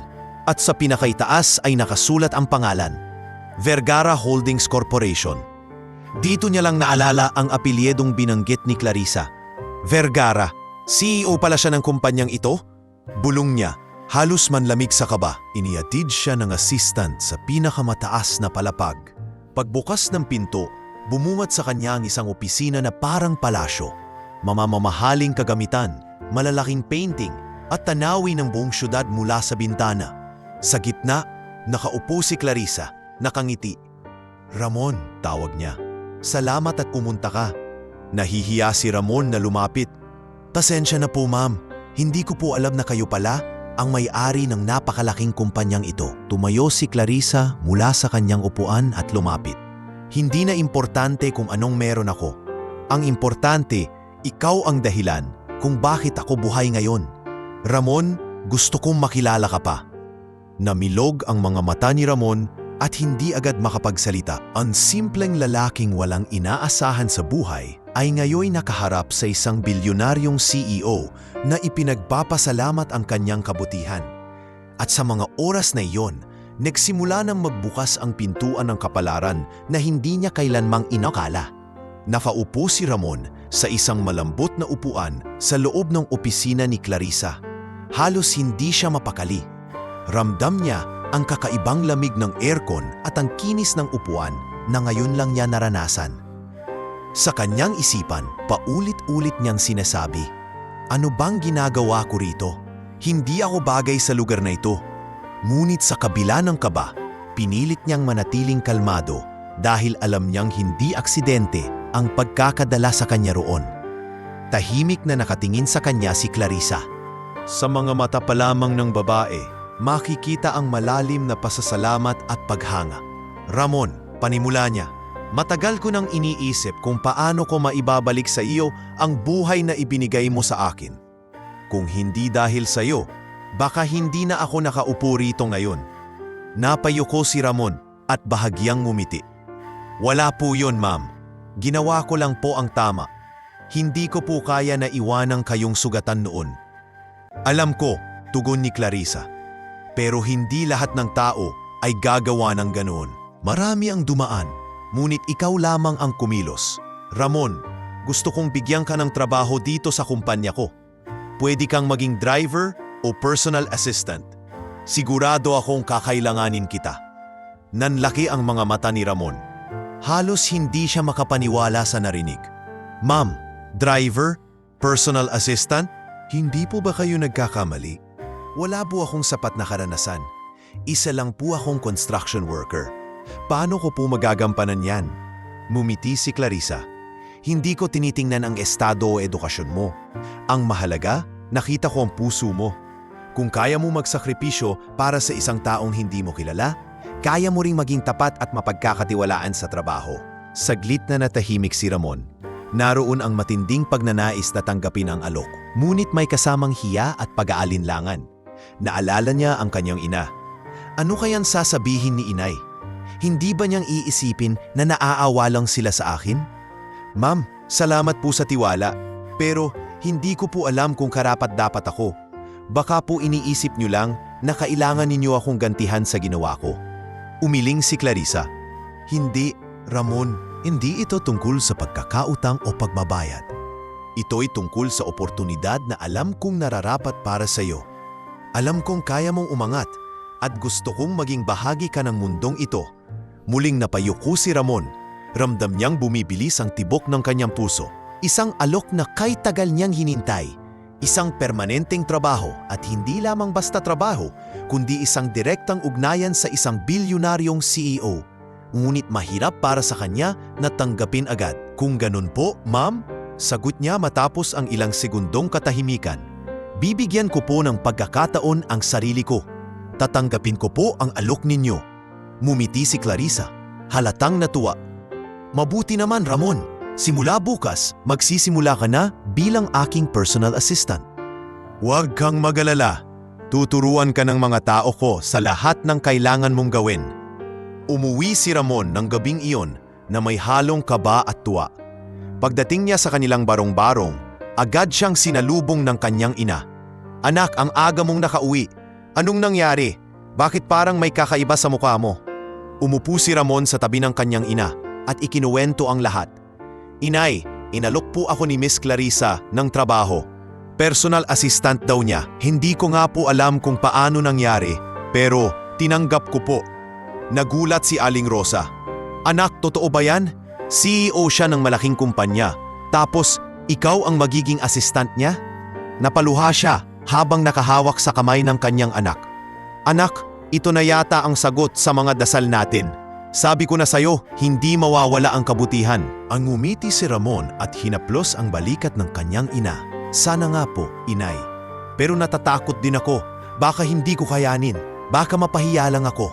at sa pinakaitaas ay nakasulat ang pangalan, Vergara Holdings Corporation. Dito niya lang naalala ang apelyedong binanggit ni Clarissa. Vergara, CEO pala siya ng kumpanyang ito? Bulong niya, halos manlamig sa kaba. Iniatid siya ng assistant sa pinakamataas na palapag. Pagbukas ng pinto, bumumat sa kanya ang isang opisina na parang palasyo. Mamamahaling kagamitan, malalaking painting at tanawi ng buong syudad mula sa bintana. Sa gitna, nakaupo si Clarissa, nakangiti. Ramon, tawag niya. Salamat at pumunta ka. Nahihiya si Ramon na lumapit. Pasensya na po ma'am, hindi ko po alam na kayo pala ang may-ari ng napakalaking kumpanyang ito. Tumayo si Clarissa mula sa kanyang upuan at lumapit. Hindi na importante kung anong meron ako. Ang importante, ikaw ang dahilan kung bakit ako buhay ngayon. Ramon, gusto kong makilala ka pa. Namilog ang mga mata ni Ramon at hindi agad makapagsalita. Ang simpleng lalaking walang inaasahan sa buhay ay ngayoy nakaharap sa isang bilyonaryong CEO na ipinagpapasalamat ang kanyang kabutihan. At sa mga oras na iyon, nagsimula nang magbukas ang pintuan ng kapalaran na hindi niya kailanmang inakala. Nakaupo si Ramon sa isang malambot na upuan sa loob ng opisina ni Clarissa. Halos hindi siya mapakali. Ramdam niya ang kakaibang lamig ng aircon at ang kinis ng upuan na ngayon lang niya naranasan. Sa kanyang isipan, paulit-ulit niyang sinasabi, ano bang ginagawa ko rito? Hindi ako bagay sa lugar na ito. Ngunit sa kabila ng kaba, pinilit niyang manatiling kalmado dahil alam niyang hindi aksidente ang pagkakadala sa kanya roon. Tahimik na nakatingin sa kanya si Clarissa. Sa mga mata pa lamang ng babae, makikita ang malalim na pasasalamat at paghanga. Ramon, panimula niya, matagal ko nang iniisip kung paano ko maibabalik sa iyo ang buhay na ibinigay mo sa akin. Kung hindi dahil sa iyo, baka hindi na ako nakaupo rito ngayon. Napayuko si Ramon at bahagyang ngumiti. Wala po yun, ma'am. Ginawa ko lang po ang tama. Hindi ko po kaya na iwanang kayong sugatan noon. Alam ko, tugon ni Clarissa. Pero hindi lahat ng tao ay gagawa ng ganoon. Marami ang dumaan, ngunit ikaw lamang ang kumilos. Ramon, gusto kong bigyan ka ng trabaho dito sa kumpanya ko. Pwede kang maging driver o personal assistant. Sigurado akong kakailanganin kita. Nanlaki ang mga mata ni Ramon. Halos hindi siya makapaniwala sa narinig. Ma'am, driver? Personal assistant? Hindi po ba kayo nagkakamali? Wala po akong sapat na karanasan. Isa lang po akong construction worker. Paano ko po magagampanan yan? Mumiti si Clarissa. Hindi ko tinitingnan ang estado o edukasyon mo. Ang mahalaga, nakita ko ang puso mo. Kung kaya mo magsakripisyo para sa isang taong hindi mo kilala, kaya mo ring maging tapat at mapagkakatiwalaan sa trabaho. Saglit na natahimik si Ramon. Naroon ang matinding pagnanais na tanggapin ang alok. Ngunit may kasamang hiya at pag-aalinlangan. Naalala niya ang kanyang ina. Ano kayang sasabihin ni inay? Hindi ba niyang iisipin na naaawa lang sila sa akin? Ma'am, salamat po sa tiwala. Pero hindi ko po alam kung karapat-dapat ako. Baka po iniisip niyo lang na kailangan ninyo akong gantihan sa ginawa ko. Umiling si Clarissa. Hindi, Ramon. Hindi ito tungkol sa pagkakautang o pagbabayad. Ito'y tungkol sa oportunidad na alam kong nararapat para sa iyo. Alam kong kaya mong umangat at gusto kong maging bahagi ka ng mundong ito. Muling napayuko si Ramon. Ramdam niyang bumibilis ang tibok ng kanyang puso. Isang alok na kay tagal niyang hinintay. Isang permanenteng trabaho at hindi lamang basta trabaho, kundi isang direktang ugnayan sa isang bilyonaryong CEO. Ngunit mahirap para sa kanya na tanggapin agad. Kung ganun po, ma'am, sagot niya matapos ang ilang segundong katahimikan. Bibigyan ko po ng pagkakataon ang sarili ko. Tatanggapin ko po ang alok ninyo. Mumiti si Clarissa, halatang natuwa. Mabuti naman, Ramon. Simula bukas, magsisimula ka na bilang aking personal assistant. Huwag kang mag-alala. Tuturuan ka ng mga tao ko sa lahat ng kailangan mong gawin. Umuwi si Ramon ng gabing iyon na may halong kaba at tuwa. Pagdating niya sa kanilang barong-barong, agad siyang sinalubong ng kanyang ina. Anak, ang aga mong nakauwi. Anong nangyari? Bakit parang may kakaiba sa mukha mo? Umupo si Ramon sa tabi ng kanyang ina at ikinuwento ang lahat. Inay, inalok po ako ni Miss Clarissa ng trabaho. Personal assistant daw niya. Hindi ko nga po alam kung paano nangyari, pero tinanggap ko po. Nagulat si Aling Rosa. Anak, totoo ba yan? CEO siya ng malaking kumpanya. Tapos, ikaw ang magiging assistant niya? Napaluha siya habang nakahawak sa kamay ng kanyang anak. Anak, ito na yata ang sagot sa mga dasal natin. Sabi ko na sayo, hindi mawawala ang kabutihan. Ang ngumiti si Ramon at hinaplos ang balikat ng kanyang ina. Sana nga po, inay. Pero natatakot din ako. Baka hindi ko kayanin. Baka mapahiya lang ako.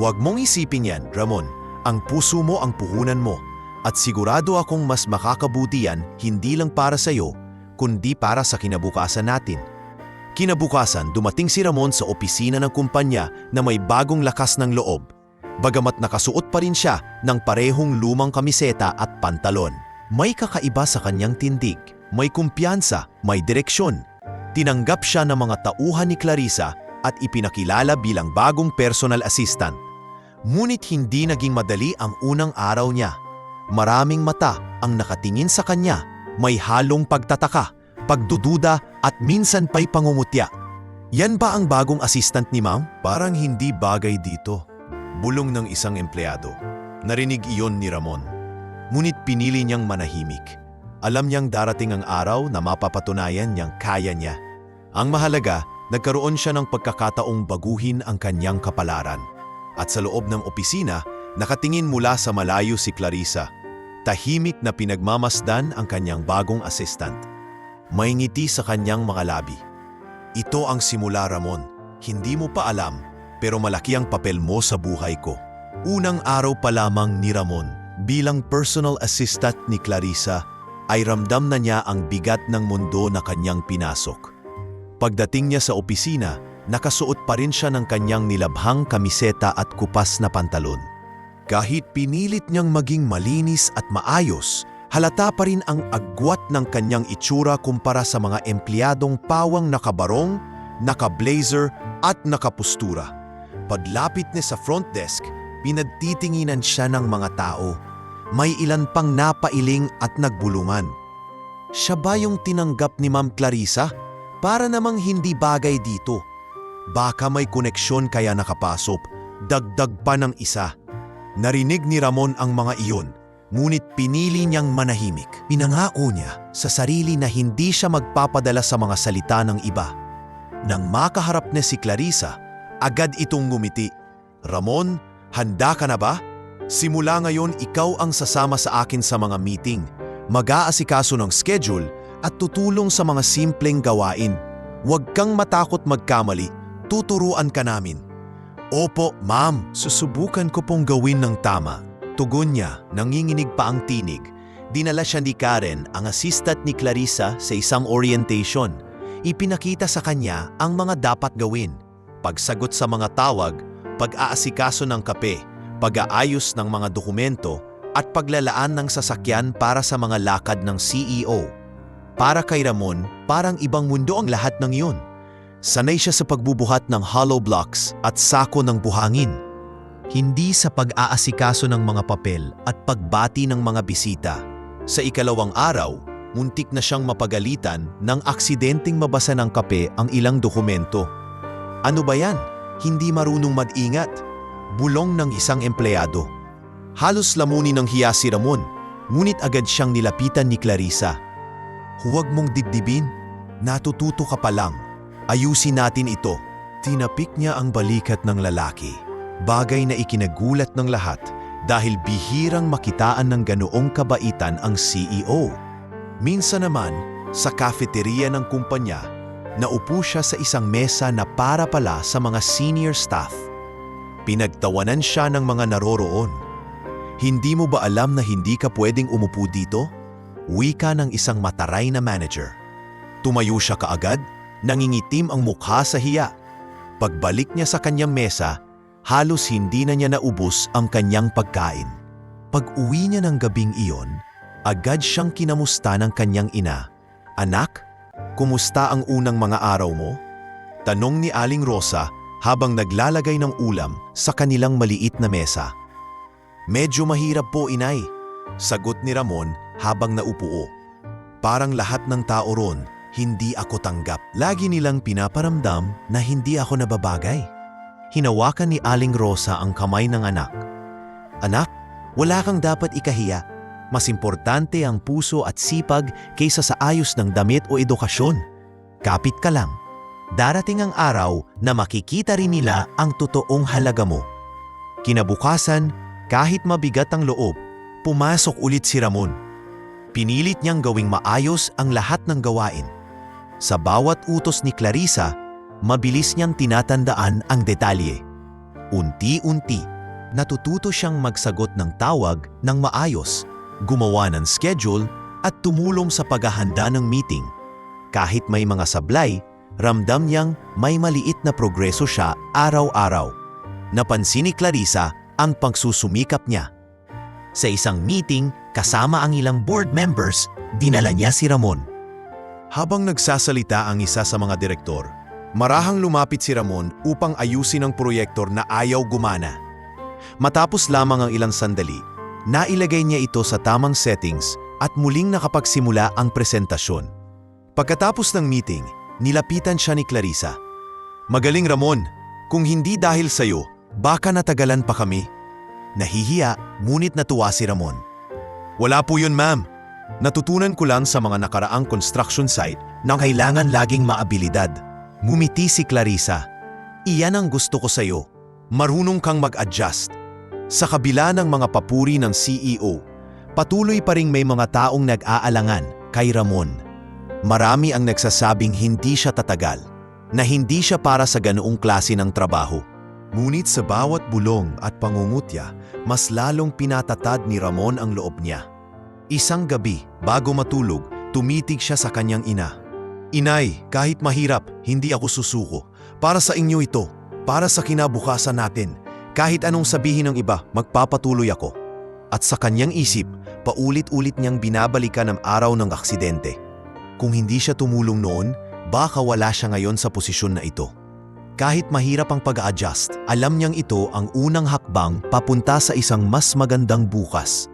Huwag mong isipin yan, Ramon. Ang puso mo ang puhunan mo. At sigurado akong mas makakabuti yan hindi lang para sayo, kundi para sa kinabukasan natin. Kinabukasan, dumating si Ramon sa opisina ng kumpanya na may bagong lakas ng loob. Bagamat nakasuot pa rin siya ng parehong lumang kamiseta at pantalon. May kakaiba sa kanyang tindig, may kumpiyansa, may direksyon. Tinanggap siya ng mga tauhan ni Clarissa at ipinakilala bilang bagong personal assistant. Ngunit hindi naging madali ang unang araw niya. Maraming mata ang nakatingin sa kanya, may halong pagtataka, pagdududa at minsan pa'y pangungutya. Yan ba ang bagong assistant ni Ma'am? Parang hindi bagay dito. Bulong ng isang empleyado. Narinig iyon ni Ramon. Ngunit pinili niyang manahimik. Alam niyang darating ang araw na mapapatunayan niyang kaya niya. Ang mahalaga, nagkaroon siya ng pagkakataong baguhin ang kanyang kapalaran. At sa loob ng opisina, nakatingin mula sa malayo si Clarissa. Tahimik na pinagmamasdan ang kanyang bagong assistant. May ngiti sa kanyang mga labi. Ito ang simula, Ramon. Hindi mo pa alam, pero malaki ang papel mo sa buhay ko. Unang araw pa lamang ni Ramon, bilang personal assistant ni Clarissa, ay ramdam na niya ang bigat ng mundo na kanyang pinasok. Pagdating niya sa opisina, nakasuot pa rin siya ng kanyang nilabhang kamiseta at kupas na pantalon. Kahit pinilit niyang maging malinis at maayos, halata pa rin ang agwat ng kanyang itsura kumpara sa mga empleyadong pawang nakabarong, nakablazer at nakapustura. Paglapit niya sa front desk, pinagtitinginan siya ng mga tao. May ilan pang napailing at nagbulungan. Siya ba yung tinanggap ni Ma'am Clarissa? Para namang hindi bagay dito. Baka may koneksyon kaya nakapasok, dagdag pa ng isa. Narinig ni Ramon ang mga iyon, ngunit pinili niyang manahimik. Pinangako niya sa sarili na hindi siya magpapadala sa mga salita ng iba. Nang makaharap niya si Clarissa, agad itong ngumiti. Ramon, handa ka na ba? Simula ngayon ikaw ang sasama sa akin sa mga meeting, mag-aasikaso ng schedule at tutulong sa mga simpleng gawain. Huwag kang matakot magkamali, tuturuan ka namin. Opo, ma'am, susubukan ko pong gawin ng tama. Tugon niya, nanginginig pa ang tinig. Dinala siya ni Karen, ang assistant ni Clarissa, sa isang orientation. Ipinakita sa kanya ang mga dapat gawin. Pagsagot sa mga tawag, pag-aasikaso ng kape, pag-aayos ng mga dokumento, at paglalaan ng sasakyan para sa mga lakad ng CEO. Para kay Ramon, parang ibang mundo ang lahat ng iyon. Sanay siya sa pagbubuhat ng hollow blocks at sako ng buhangin. Hindi sa pag-aasikaso ng mga papel at pagbati ng mga bisita. Sa ikalawang araw, muntik na siyang mapagalitan nang aksidenteng mabasa ng kape ang ilang dokumento. Ano ba yan? Hindi marunong mag-ingat. Bulong ng isang empleyado. Halos lamunin ng hiya si Ramon, ngunit agad siyang nilapitan ni Clarissa. Huwag mong dibdibin. Natututo ka pa lang. Ayusin natin ito. Tinapik niya ang balikat ng lalaki. Bagay na ikinagulat ng lahat dahil bihirang makitaan ng ganoong kabaitan ang CEO. Minsan naman, sa cafeteria ng kumpanya, naupo siya sa isang mesa na para pala sa mga senior staff. Pinagtawanan siya ng mga naroroon. Hindi mo ba alam na hindi ka pwedeng umupo dito? Wika ng isang mataray na manager. Tumayo siya kaagad, nangingitim ang mukha sa hiya. Pagbalik niya sa kanyang mesa, halos hindi na niya naubos ang kanyang pagkain. Pag-uwi niya ng gabing iyon, agad siyang kinamusta ng kanyang ina. Anak, kumusta ang unang mga araw mo? Tanong ni Aling Rosa habang naglalagay ng ulam sa kanilang maliit na mesa. Medyo mahirap po, inay, sagot ni Ramon habang naupuo. Parang lahat ng tao ron, hindi ako tanggap. Lagi nilang pinaparamdam na hindi ako nababagay. Hinawakan ni Aling Rosa ang kamay ng anak. Anak, wala kang dapat ikahiya. Mas importante ang puso at sipag kaysa sa ayos ng damit o edukasyon. Kapit ka lang. Darating ang araw na makikita rin nila ang totoong halaga mo. Kinabukasan, kahit mabigat ang loob, pumasok ulit si Ramon. Pinilit niyang gawing maayos ang lahat ng gawain. Sa bawat utos ni Clarissa, mabilis niyang tinatandaan ang detalye. Unti-unti, natututo siyang magsagot ng tawag ng maayos, gumawa ng schedule at tumulong sa paghahanda ng meeting. Kahit may mga sablay, ramdam niyang may maliit na progreso siya araw-araw. Napansin ni Clarissa ang pagsusumikap niya. Sa isang meeting, kasama ang ilang board members, dinala niya si Ramon. Habang nagsasalita ang isa sa mga direktor, marahang lumapit si Ramon upang ayusin ang proyektor na ayaw gumana. Matapos lamang ang ilang sandali, nailagay niya ito sa tamang settings at muling nakapagsimula ang presentasyon. Pagkatapos ng meeting, nilapitan siya ni Clarissa. Magaling, Ramon, kung hindi dahil sa'yo, baka natagalan pa kami. Nahihiya, ngunit natuwa si Ramon. Wala po yun, ma'am. Natutunan ko lang sa mga nakaraang construction site na kailangan laging maabilidad. Ngumiti si Clarissa. Iyan ang gusto ko sa'yo. Marunong kang mag-adjust. Sa kabila ng mga papuri ng CEO, patuloy pa ring may mga taong nag-aalangan kay Ramon. Marami ang nagsasabing hindi siya tatagal, na hindi siya para sa ganoong klase ng trabaho. Ngunit sa bawat bulong at pangungutya, mas lalong pinatatad ni Ramon ang loob niya. Isang gabi, bago matulog, tumitig siya sa kanyang ina. Inay, kahit mahirap, hindi ako susuko. Para sa inyo ito, para sa kinabukasan natin. Kahit anong sabihin ng iba, magpapatuloy ako. At sa kanyang isip, paulit-ulit niyang binabalikan ang araw ng aksidente. Kung hindi siya tumulong noon, baka wala siya ngayon sa posisyon na ito. Kahit mahirap ang pag-a-adjust, alam niyang ito ang unang hakbang papunta sa isang mas magandang bukas.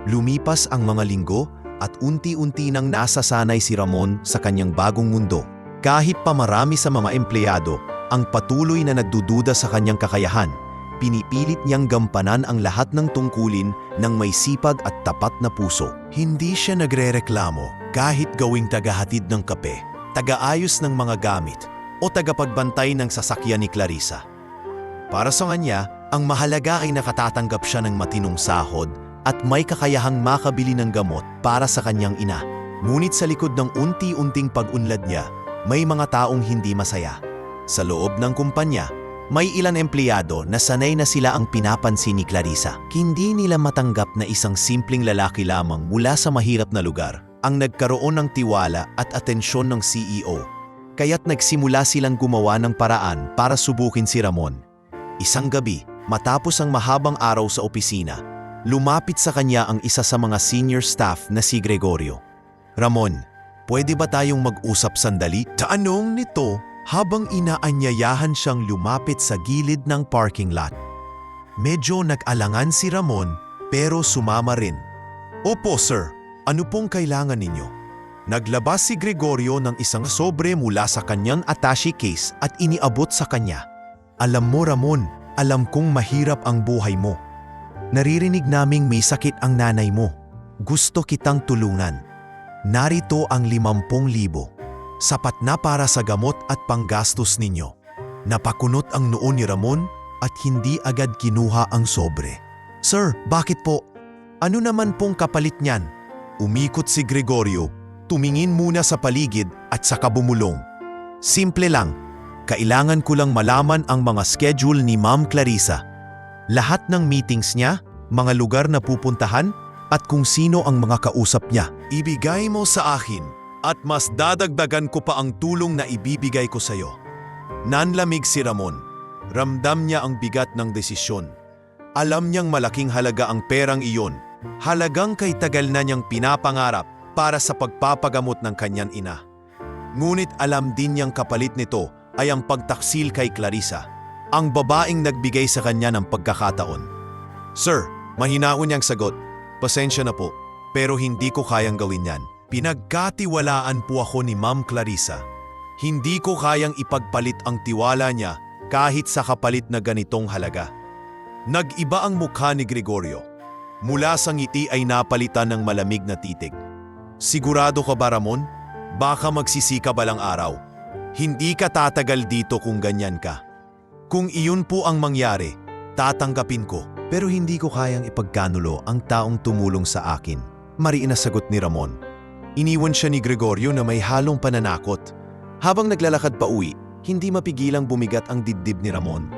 Lumipas ang mga linggo at unti-unti nang nasasanay si Ramon sa kanyang bagong mundo. Kahit pa marami sa mga empleyado ang patuloy na nagdududa sa kanyang kakayahan, pinipilit niyang gampanan ang lahat ng tungkulin ng may sipag at tapat na puso. Hindi siya nagrereklamo kahit gawing tagahatid ng kape, tagaayos ng mga gamit, o tagapagbantay ng sasakyan ni Clarissa. Para sa kanya, ang mahalaga ay nakatatanggap siya ng matinong sahod at may kakayahang makabili ng gamot para sa kanyang ina. Ngunit sa likod ng unti-unting pag-unlad niya, may mga taong hindi masaya. Sa loob ng kumpanya, may ilang empleyado na sanay na sila ang pinapansin ni Clarissa. Hindi nila matanggap na isang simpleng lalaki lamang mula sa mahirap na lugar ang nagkaroon ng tiwala at atensyon ng CEO. Kaya't nagsimula silang gumawa ng paraan para subukin si Ramon. Isang gabi, matapos ang mahabang araw sa opisina, lumapit sa kanya ang isa sa mga senior staff na si Gregorio. Ramon, pwede ba tayong mag-usap sandali? Tanong nito habang inaanyayahan siyang lumapit sa gilid ng parking lot. Medyo nag-alangan si Ramon pero sumama rin. Opo sir, ano pong kailangan ninyo? Naglabas si Gregorio ng isang sobre mula sa kanyang attaché case at iniabot sa kanya. Alam mo Ramon, alam kong mahirap ang buhay mo. Naririnig naming may sakit ang nanay mo. Gusto kitang tulungan. Narito ang 50,000. Sapat na para sa gamot at panggastos ninyo. Napakunot ang noo ni Ramon at hindi agad kinuha ang sobre. Sir, bakit po? Ano naman pong kapalit niyan? Umikot si Gregorio, tumingin muna sa paligid at saka bumulong. Simple lang, kailangan ko lang malaman ang mga schedule ni Ma'am Clarissa. Lahat ng meetings niya, mga lugar na pupuntahan, at kung sino ang mga kausap niya. Ibigay mo sa akin. At mas dadagdagan ko pa ang tulong na ibibigay ko sa iyo. Nanlamig si Ramon. Ramdam niya ang bigat ng desisyon. Alam niyang malaking halaga ang perang iyon. Halagang kay tagal na niyang pinapangarap para sa pagpapagamot ng kanyang ina. Ngunit alam din niyang kapalit nito ay ang pagtaksil kay Clarissa, ang babaeng nagbigay sa kanya ng pagkakataon. Sir, mahinaon niyang sagot. Pasensya na po, pero hindi ko kayang gawin yan. Pinagkatiwalaan po ako ni Ma'am Clarissa. Hindi ko kayang ipagpalit ang tiwala niya kahit sa kapalit na ganitong halaga. Nag-iba ang mukha ni Gregorio. Mula sa ngiti ay napalitan ng malamig na titig. Sigurado ka ba, Ramon? Baka magsisika balang araw. Hindi ka tatagal dito kung ganyan ka. Kung iyon po ang mangyari, tatanggapin ko. Pero hindi ko kayang ipagkanulo ang taong tumulong sa akin. Mariin na sagot ni Ramon. Iniwan siya ni Gregorio na may halong pananakot. Habang naglalakad pa uwi, hindi mapigilang bumigat ang dibdib ni Ramon.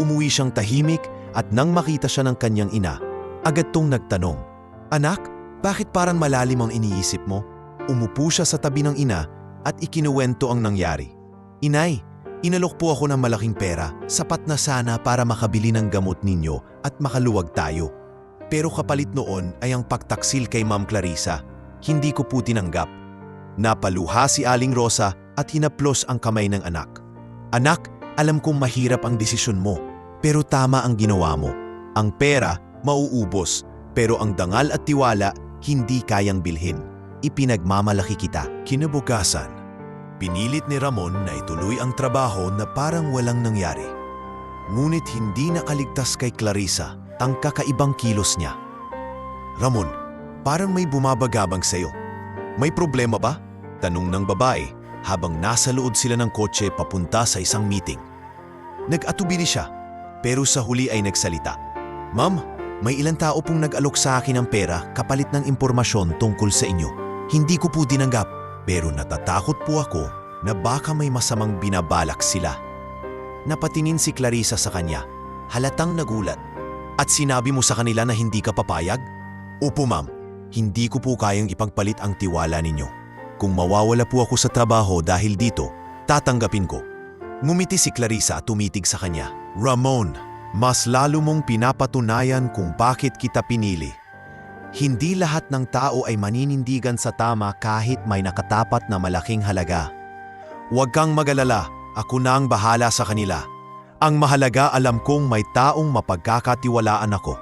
Umuwi siyang tahimik at nang makita siya ng kanyang ina, agad tong nagtanong, "Anak, bakit parang malalim ang iniisip mo?" Umupo siya sa tabi ng ina at ikinuwento ang nangyari. "Inay, inalok po ako ng malaking pera, sapat na sana para makabili ng gamot ninyo at makaluwag tayo. Pero kapalit noon ay ang pagtaksil kay Ma'am Clarissa. Hindi ko po tinanggap." Napaluha si Aling Rosa at hinaplos ang kamay ng anak. "Anak, alam kong mahirap ang desisyon mo, pero tama ang ginawa mo. Ang pera, mauubos, pero ang dangal at tiwala, hindi kayang bilhin. Ipinagmamalaki kita." Kinabukasan, pinilit ni Ramon na ituloy ang trabaho na parang walang nangyari. Ngunit hindi nakaligtas kay Clarissa ang kakaibang kilos niya. "Ramon, parang may bumabagabang sa'yo. May problema ba?" Tanong ng babae habang nasa loob sila ng kotse papunta sa isang meeting. Nag-atubili siya, pero sa huli ay nagsalita. "Ma'am, may ilang tao pong nag-alok sa akin ng pera kapalit ng impormasyon tungkol sa inyo. Hindi ko po tinanggap, pero natatakot po ako na baka may masamang binabalak sila." Napatingin si Clarissa sa kanya, halatang nagulat. "At sinabi mo sa kanila na hindi ka papayag?" "Opo ma'am, hindi ko po kayang ipagpalit ang tiwala ninyo. Kung mawawala po ako sa trabaho dahil dito, tatanggapin ko." Ngumiti si Clarissa at tumitig sa kanya. "Ramon, mas lalo mong pinapatunayan kung bakit kita pinili. Hindi lahat ng tao ay maninindigan sa tama kahit may nakatapat na malaking halaga. Huwag kang mag-alala, ako na ang bahala sa kanila. Ang mahalaga, alam kong may taong mapagkakatiwalaan ako."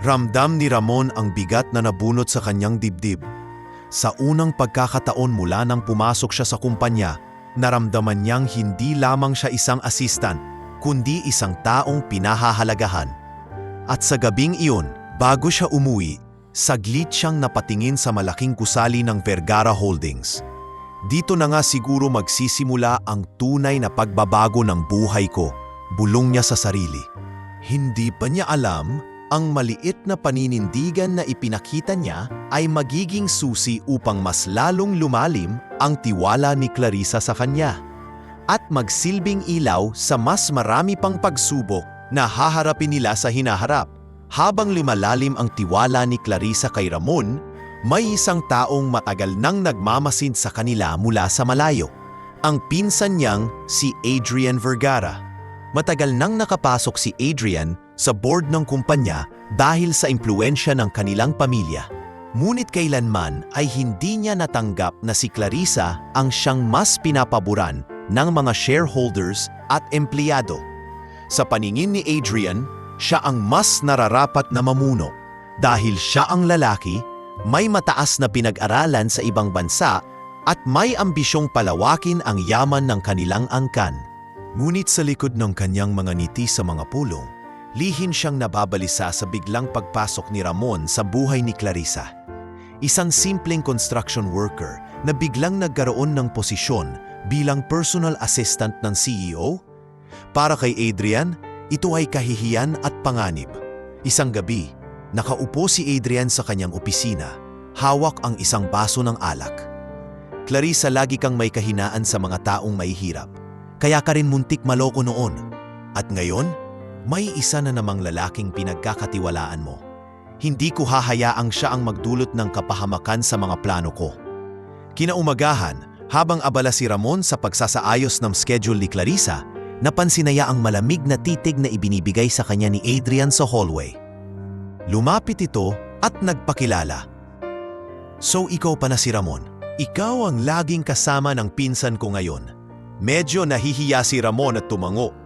Ramdam ni Ramon ang bigat na nabunot sa kanyang dibdib. Sa unang pagkakataon mula nang pumasok siya sa kumpanya, naramdaman niyang hindi lamang siya isang assistant, kundi isang taong pinahahalagahan. At sa gabing iyon, bago siya umuwi, saglit siyang napatingin sa malaking gusali ng Vergara Holdings. "Dito na nga siguro magsisimula ang tunay na pagbabago ng buhay ko," bulong niya sa sarili. Hindi pa niya alam, ang maliit na paninindigan na ipinakita niya ay magiging susi upang mas lalong lumalim ang tiwala ni Clarissa sa kanya at magsilbing ilaw sa mas marami pang pagsubok na haharapin nila sa hinaharap. Habang lumalalim ang tiwala ni Clarissa kay Ramon, may isang taong matagal nang nagmamasid sa kanila mula sa malayo. Ang pinsan niyang si Adrian Vergara. Matagal nang nakapasok si Adrian sa board ng kumpanya dahil sa impluensya ng kanilang pamilya. Ngunit kailanman ay hindi niya natanggap na si Clarissa ang siyang mas pinapaboran ng mga shareholders at empleyado. Sa paningin ni Adrian, siya ang mas nararapat na mamuno dahil siya ang lalaki, may mataas na pinag-aralan sa ibang bansa at may ambisyong palawakin ang yaman ng kanilang angkan. Ngunit sa likod ng kanyang mga ngiti sa mga pulong, lihim siyang nababalisa sa biglang pagpasok ni Ramon sa buhay ni Clarissa. Isang simpleng construction worker na biglang nagkaroon ng posisyon bilang personal assistant ng CEO? Para kay Adrian, ito ay kahihiyan at panganib. Isang gabi, nakaupo si Adrian sa kanyang opisina, hawak ang isang baso ng alak. "Clarissa, lagi kang may kahinaan sa mga taong mahihirap. Kaya ka rin muntik maloko noon. At ngayon, may isa na namang lalaking pinagkakatiwalaan mo. Hindi ko hahayaang siya ang magdulot ng kapahamakan sa mga plano ko." Kinaumagahan, habang abala si Ramon sa pagsasaayos ng schedule ni Clarissa, napansin niya ang malamig na titig na ibinibigay sa kanya ni Adrian sa hallway. Lumapit ito at nagpakilala. "So ikaw pa na si Ramon. Ikaw ang laging kasama ng pinsan ko ngayon. Medyo nahihiya si Ramon at tumango.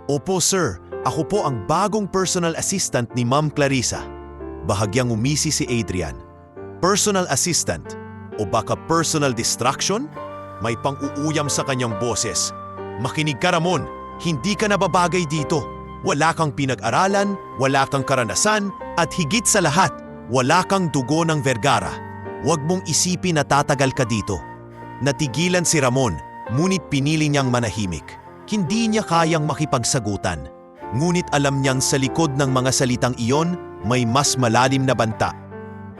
Opo sir, ako po ang bagong personal assistant ni Ma'am Clarissa. Bahagyang umisi si Adrian. Personal assistant? O baka personal distraction? May pang-uuyam sa kanyang boses. Makinig ka Ramon, hindi ka nababagay dito. Wala kang pinag-aralan, wala kang karanasan, at higit sa lahat, wala kang dugo ng Vergara. Huwag mong isipin na tatagal ka dito. Natigilan si Ramon, ngunit pinili niyang manahimik. Hindi niya kayang makipagsagutan. Ngunit alam niyang sa likod ng mga salitang iyon, may mas malalim na banta.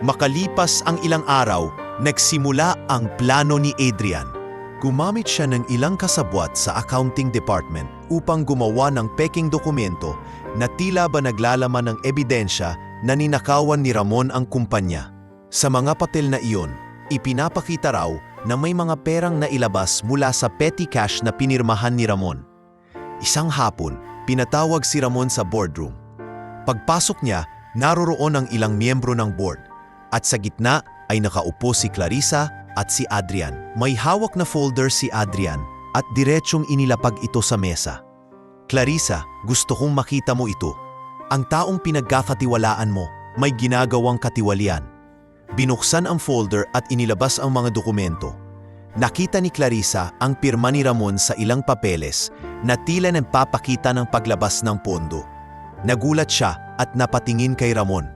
Makalipas ang ilang araw, nagsimula ang plano ni Adrian. Gumamit siya ng ilang kasabwat sa accounting department upang gumawa ng peking dokumento na tila ba naglalaman ng ebidensya na ninakawan ni Ramon ang kumpanya. Sa mga papel na iyon, ipinapakita raw na may mga perang nailabas mula sa petty cash na pinirmahan ni Ramon. Isang hapon, pinatawag si Ramon sa boardroom. Pagpasok niya, naroroon ang ilang miyembro ng board at sa gitna ay nakaupo si Clarissa at si Adrian. May hawak na folder si Adrian at diretsyong inilapag ito sa mesa. Clarissa, gusto kong makita mo ito. Ang taong pinagkakatiwalaan mo, may ginagawang katiwalian. Binuksan ang folder at inilabas ang mga dokumento. Nakita ni Clarissa ang pirma ni Ramon sa ilang papeles na tila nagpapakita ng paglabas ng pondo. Nagulat siya at napatingin kay Ramon.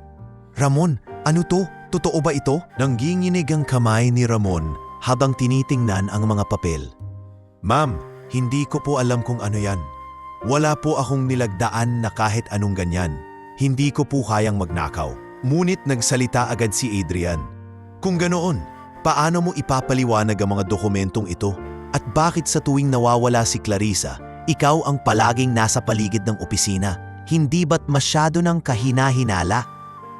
Ramon, ano to? Totoo ba ito? Nanginginig ang kamay ni Ramon habang tinitingnan ang mga papel. Ma'am, hindi ko po alam kung ano yan. Wala po akong nilagdaan na kahit anong ganyan. Hindi ko po kayang magnakaw. Ngunit nagsalita agad si Adrian. Kung ganoon, paano mo ipapaliwanag ang mga dokumentong ito? At bakit sa tuwing nawawala si Clarissa, ikaw ang palaging nasa paligid ng opisina? Hindi ba't masyado ng kahina-hinala?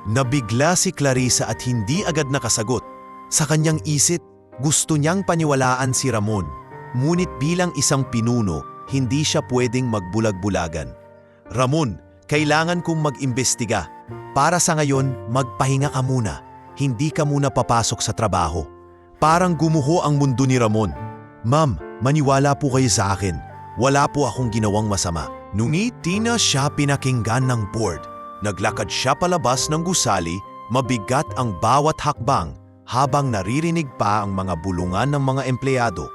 Nabigla si Clarissa at hindi agad nakasagot. Sa kanyang isip, gusto niyang paniwalaan si Ramon. Ngunit bilang isang pinuno, hindi siya pwedeng magbulag-bulagan. Ramon, kailangan kong mag-imbestiga. Para sa ngayon, magpahinga ka muna. Hindi ka muna papasok sa trabaho. Parang gumuho ang mundo ni Ramon. Ma'am, maniwala po kayo sa akin. Wala po akong ginawang masama. Ngunit di na siya pinakinggan ng board. Naglakad siya palabas ng gusali, mabigat ang bawat hakbang habang naririnig pa ang mga bulungan ng mga empleyado.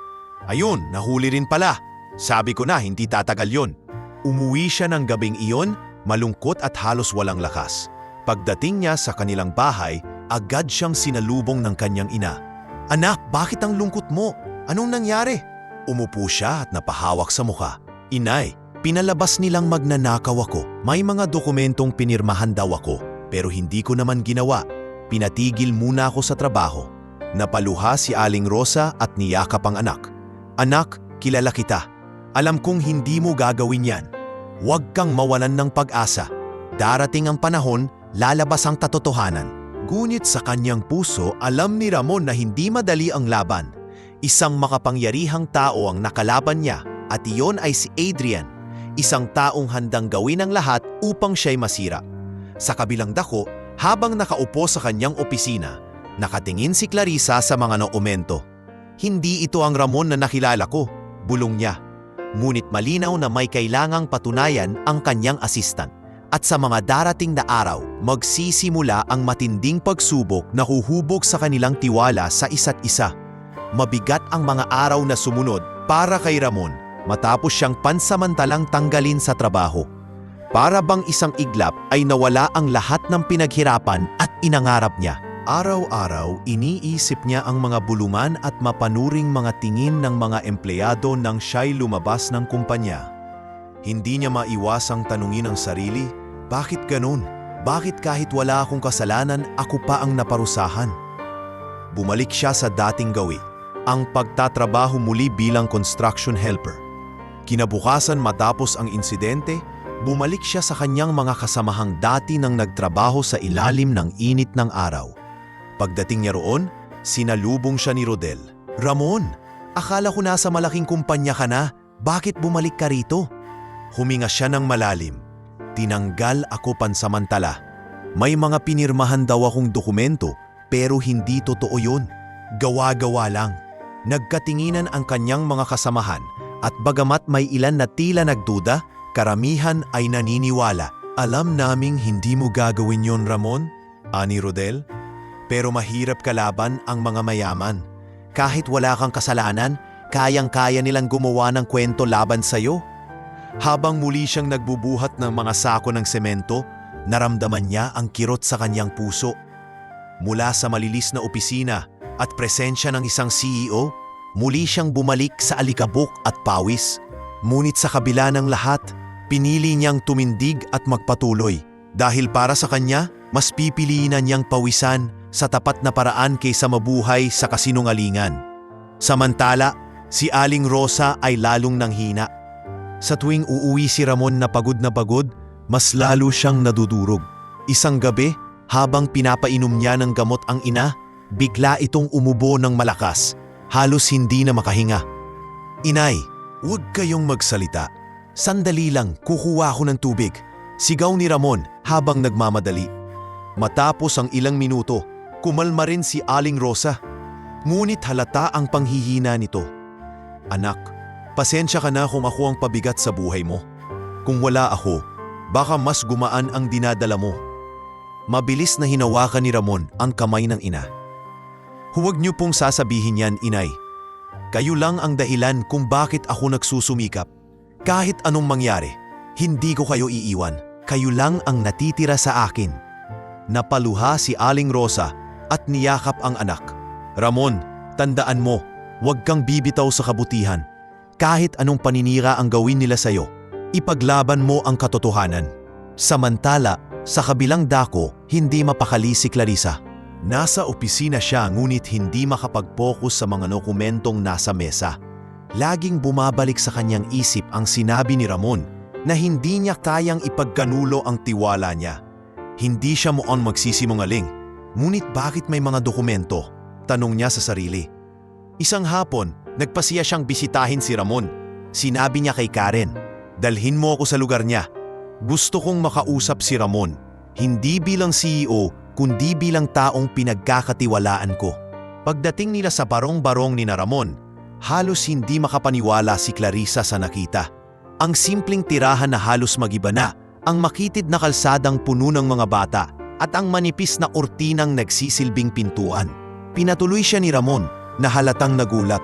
Ayun, nahuli rin pala. Sabi ko na hindi tatagal yon. Umuwi siya ng gabing iyon, malungkot at halos walang lakas. Pagdating niya sa kanilang bahay, agad siyang sinalubong ng kanyang ina. Anak, bakit ang lungkot mo? Anong nangyari? Umupo siya at napahawak sa mukha. Inay, pinalabas nilang magnanakaw ako. May mga dokumentong pinirmahan daw ako, pero hindi ko naman ginawa. Pinatigil muna ako sa trabaho. Napaluha si Aling Rosa at niyakap ang anak. Anak, kilala kita. Alam kong hindi mo gagawin yan. Huwag kang mawalan ng pag-asa. Darating ang panahon, lalabas ang katotohanan. Ngunit sa kanyang puso, alam ni Ramon na hindi madali ang laban. Isang makapangyarihang tao ang nakalaban niya at iyon ay si Adrian. Isang taong handang gawin ang lahat upang siya'y masira. Sa kabilang dako, habang nakaupo sa kanyang opisina, nakatingin si Clarissa sa mga dokumento. Hindi ito ang Ramon na nakilala ko, bulong niya. Ngunit malinaw na may kailangang patunayan ang kanyang assistant. At sa mga darating na araw, magsisimula ang matinding pagsubok na huhubog sa kanilang tiwala sa isa't isa. Mabigat ang mga araw na sumunod para kay Ramon matapos siyang pansamantalang tanggalin sa trabaho. Para bang isang iglap ay nawala ang lahat ng pinaghirapan at inangarap niya. Araw-araw, iniisip niya ang mga bulungan at mapanuring mga tingin ng mga empleyado nang siya'y lumabas ng kumpanya. Hindi niya maiwasang tanungin ang sarili, bakit ganun? Bakit kahit wala akong kasalanan, ako pa ang naparusahan? Bumalik siya sa dating gawi, ang pagtatrabaho muli bilang construction helper. Kinabukasan matapos ang insidente, bumalik siya sa kanyang mga kasamahang dati nang nagtrabaho sa ilalim ng init ng araw. Pagdating niya roon, sinalubong siya ni Rodel. Ramon, akala ko nasa malaking kumpanya ka na, bakit bumalik ka rito? Huminga siya ng malalim. Tinanggal ako pansamantala. May mga pinirmahan daw akong dokumento pero hindi totoo yun. Gawa-gawa lang. Nagkatinginan ang kanyang mga kasamahan at bagamat may ilan na tila nagduda, karamihan ay naniniwala. Alam naming hindi mo gagawin yon, Ramon, ani Rodel. Pero mahirap kalaban ang mga mayaman. Kahit wala kang kasalanan, kayang-kaya nilang gumawa ng kwento laban sa'yo. Habang muli siyang nagbubuhat ng mga sako ng semento, naramdaman niya ang kirot sa kanyang puso. Mula sa malilis na opisina at presensya ng isang CEO, muli siyang bumalik sa alikabok at pawis. Ngunit sa kabila ng lahat, pinili niyang tumindig at magpatuloy. Dahil para sa kanya, mas pipiliin na niyang pawisan sa tapat na paraan kaysa mabuhay sa kasinungalingan. Samantala, si Aling Rosa ay lalong nanghina. Sa tuwing uuwi si Ramon na pagod, mas lalo siyang nadudurog. Isang gabi, habang pinapainom niya ng gamot ang ina, bigla itong umubo ng malakas. Halos hindi na makahinga. "Inay, huwag kayong magsalita. Sandali lang, kukuha ako ng tubig." Sigaw ni Ramon habang nagmamadali. Matapos ang ilang minuto, kumalma rin si Aling Rosa. Ngunit halata ang panghihina nito. "Anak, pasensya ka na kung ako ang pabigat sa buhay mo. Kung wala ako, baka mas gumaan ang dinadala mo." Mabilis na hinawakan ni Ramon ang kamay ng ina. "Huwag niyo pong sasabihin yan, Inay. Kayo lang ang dahilan kung bakit ako nagsusumikap. Kahit anong mangyari, hindi ko kayo iiwan. Kayo lang ang natitira sa akin." Napaluha si Aling Rosa at niyakap ang anak. "Ramon, tandaan mo, huwag kang bibitaw sa kabutihan. Kahit anong paninira ang gawin nila sa'yo, ipaglaban mo ang katotohanan." Samantala, sa kabilang dako, hindi mapakali si Clarissa. Nasa opisina siya ngunit hindi makapag-focus sa mga dokumentong nasa mesa. Laging bumabalik sa kanyang isip ang sinabi ni Ramon na hindi niya kayang ipagkanulo ang tiwala niya. Hindi siya mukhang magsisinungaling. Ngunit bakit may mga dokumento? Tanong niya sa sarili. Isang hapon, nagpasiya siyang bisitahin si Ramon. Sinabi niya kay Karen, "Dalhin mo ako sa lugar niya. Gusto kong makausap si Ramon, hindi bilang CEO, kundi bilang taong pinagkakatiwalaan ko." Pagdating nila sa barong-barong ni na Ramon, halos hindi makapaniwala si Clarissa sa nakita. Ang simpleng tirahan na halos magiba na, ang makitid na kalsadang puno ng mga bata, at ang manipis na ortinang nagsisilbing pintuan. Pinatuloy siya ni Ramon na halatang nagulat.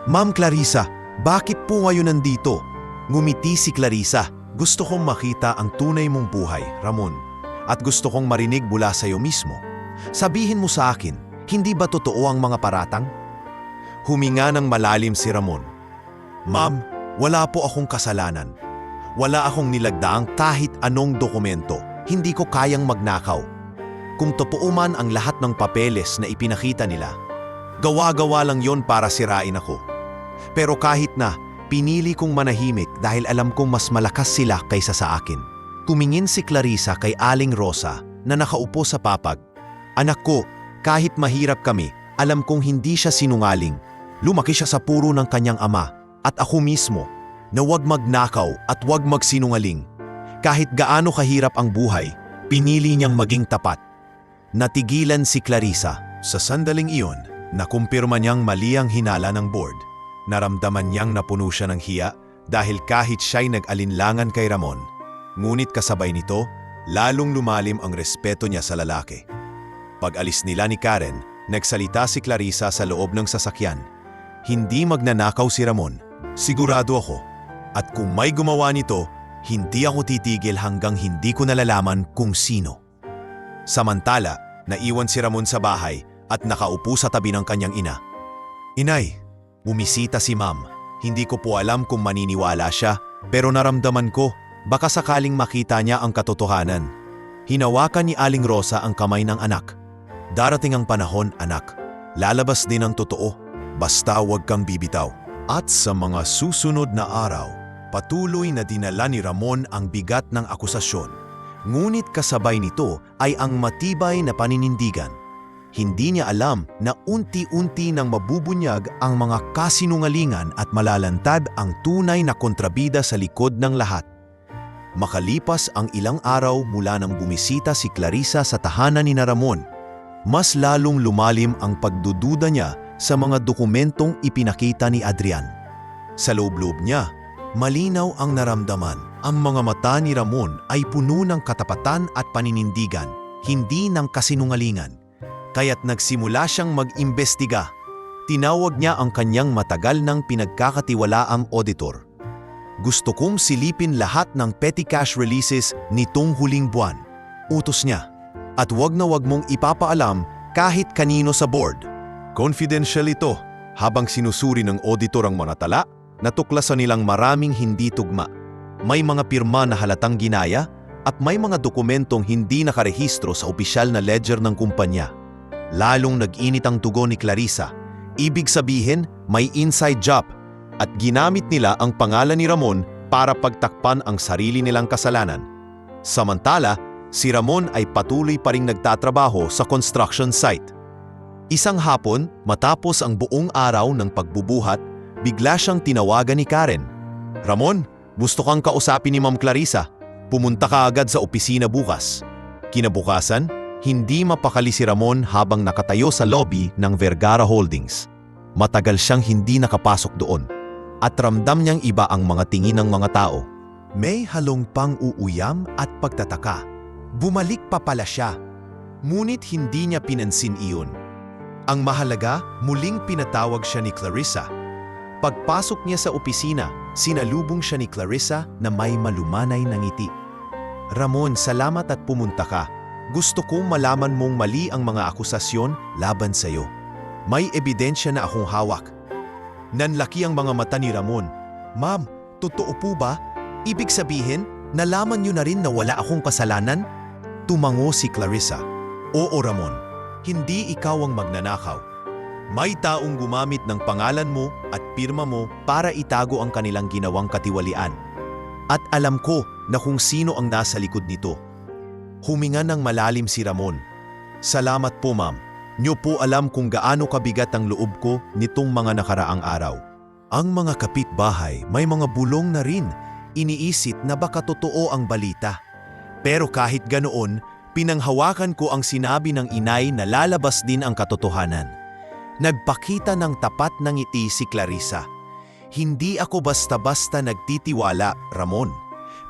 "Ma'am Clarissa, bakit po ngayon nandito?" Ngumiti si Clarissa. "Gusto kong makita ang tunay mong buhay, Ramon. At gusto kong marinig mula sa iyo mismo. Sabihin mo sa akin, hindi ba totoo ang mga paratang?" Huminga ng malalim si Ramon. "Ma'am, wala po akong kasalanan. Wala akong nilagdaang kahit anong dokumento. Hindi ko kayang magnakaw. Kung totoo man ang lahat ng papeles na ipinakita nila, gawa-gawa lang yon para sirain ako. Pero kahit na, pinili kong manahimik dahil alam kong mas malakas sila kaysa sa akin." Tumingin si Clarissa kay Aling Rosa na nakaupo sa papag. "Anak ko, kahit mahirap kami, alam kong hindi siya sinungaling. Lumaki siya sa puro ng kanyang ama at ako mismo na huwag magnakaw at huwag magsinungaling. Kahit gaano kahirap ang buhay, pinili niyang maging tapat." Natigilan si Clarissa. Sa sandaling iyon, nakumpirma niyang mali ang hinala ng board. Naramdaman niyang napuno siya ng hiya dahil kahit siya'y nag-alinlangan kay Ramon, ngunit kasabay nito, lalong lumalim ang respeto niya sa lalaki. Pag-alis nila ni Karen, nagsalita si Clarissa sa loob ng sasakyan. "Hindi magnanakaw si Ramon, sigurado ako. At kung may gumawa nito, hindi ako titigil hanggang hindi ko nalalaman kung sino." Samantala, naiwan si Ramon sa bahay at nakaupo sa tabi ng kanyang ina. "Inay, bumisita si Ma'am. Hindi ko po alam kung maniniwala siya, pero naramdaman ko baka sakaling makita niya ang katotohanan." Hinawakan ni Aling Rosa ang kamay ng anak. "Darating ang panahon, anak. Lalabas din ang totoo. Basta huwag kang bibitaw." At sa mga susunod na araw, patuloy na dinala ni Ramon ang bigat ng akusasyon. Ngunit kasabay nito ay ang matibay na paninindigan. Hindi niya alam na unti-unti nang mabubunyag ang mga kasinungalingan at malalantad ang tunay na kontrabida sa likod ng lahat. Makalipas ang ilang araw mula nang bumisita si Clarissa sa tahanan ni na Ramon, mas lalong lumalim ang pagdududa niya sa mga dokumentong ipinakita ni Adrian. Sa loob-loob niya, malinaw ang naramdaman. Ang mga mata ni Ramon ay puno ng katapatan at paninindigan, hindi ng kasinungalingan. Kaya't nagsimula siyang mag-imbestiga. Tinawag niya ang kanyang matagal ng pinagkakatiwalaang auditor. Gusto kong silipin lahat ng petty cash releases nitong huling buwan. Utos niya. At wag na wag mong ipapaalam kahit kanino sa board. Confidential ito. Habang sinusuri ng auditor ang mga tala, natuklasan nilang maraming hindi tugma. May mga pirma na halatang ginaya at may mga dokumentong hindi nakarehistro sa opisyal na ledger ng kumpanya. Lalong nag-init ang tugon ni Clarissa. Ibig sabihin, may inside job at ginamit nila ang pangalan ni Ramon para pagtakpan ang sarili nilang kasalanan. Samantala, si Ramon ay patuloy pa ring nagtatrabaho sa construction site. Isang hapon, matapos ang buong araw ng pagbubuhat, bigla siyang tinawagan ni Karen. "Ramon, gusto kang kausapin ni Ma'am Clarissa. Pumunta ka agad sa opisina bukas." Kinabukasan, hindi mapakali si Ramon habang nakatayo sa lobby ng Vergara Holdings. Matagal siyang hindi nakapasok doon at ramdam niyang iba ang mga tingin ng mga tao. May halong pang-uuyam at pagtataka. Bumalik pa pala siya, ngunit hindi niya pinansin iyon. Ang mahalaga, muling pinatawag siya ni Clarissa. Pagpasok niya sa opisina, sinalubong siya ni Clarissa na may malumanay na ngiti. "Ramon, salamat at pumunta ka. Gusto kong malaman mong mali ang mga akusasyon laban sa iyo. May ebidensya na akong hawak." Nanlaki ang mga mata ni Ramon. "Ma'am, totoo po ba? Ibig sabihin, nalaman niyo na rin na wala akong kasalanan?" Tumango si Clarissa. "Oo, Ramon. Hindi ikaw ang magnanakaw. May taong gumamit ng pangalan mo at pirma mo para itago ang kanilang ginawang katiwalian. At alam ko na kung sino ang nasa likod nito." Huminga ng malalim si Ramon. "Salamat po, ma'am. Niyo po alam kung gaano kabigat ang loob ko nitong mga nakaraang araw." Ang mga kapitbahay may mga bulong na rin. Iniisip na baka totoo ang balita. Pero kahit ganoon, pinanghawakan ko ang sinabi ng inay na lalabas din ang katotohanan. Nagpakita ng tapat na ngiti si Clarissa. "Hindi ako basta-basta nagtitiwala, Ramon.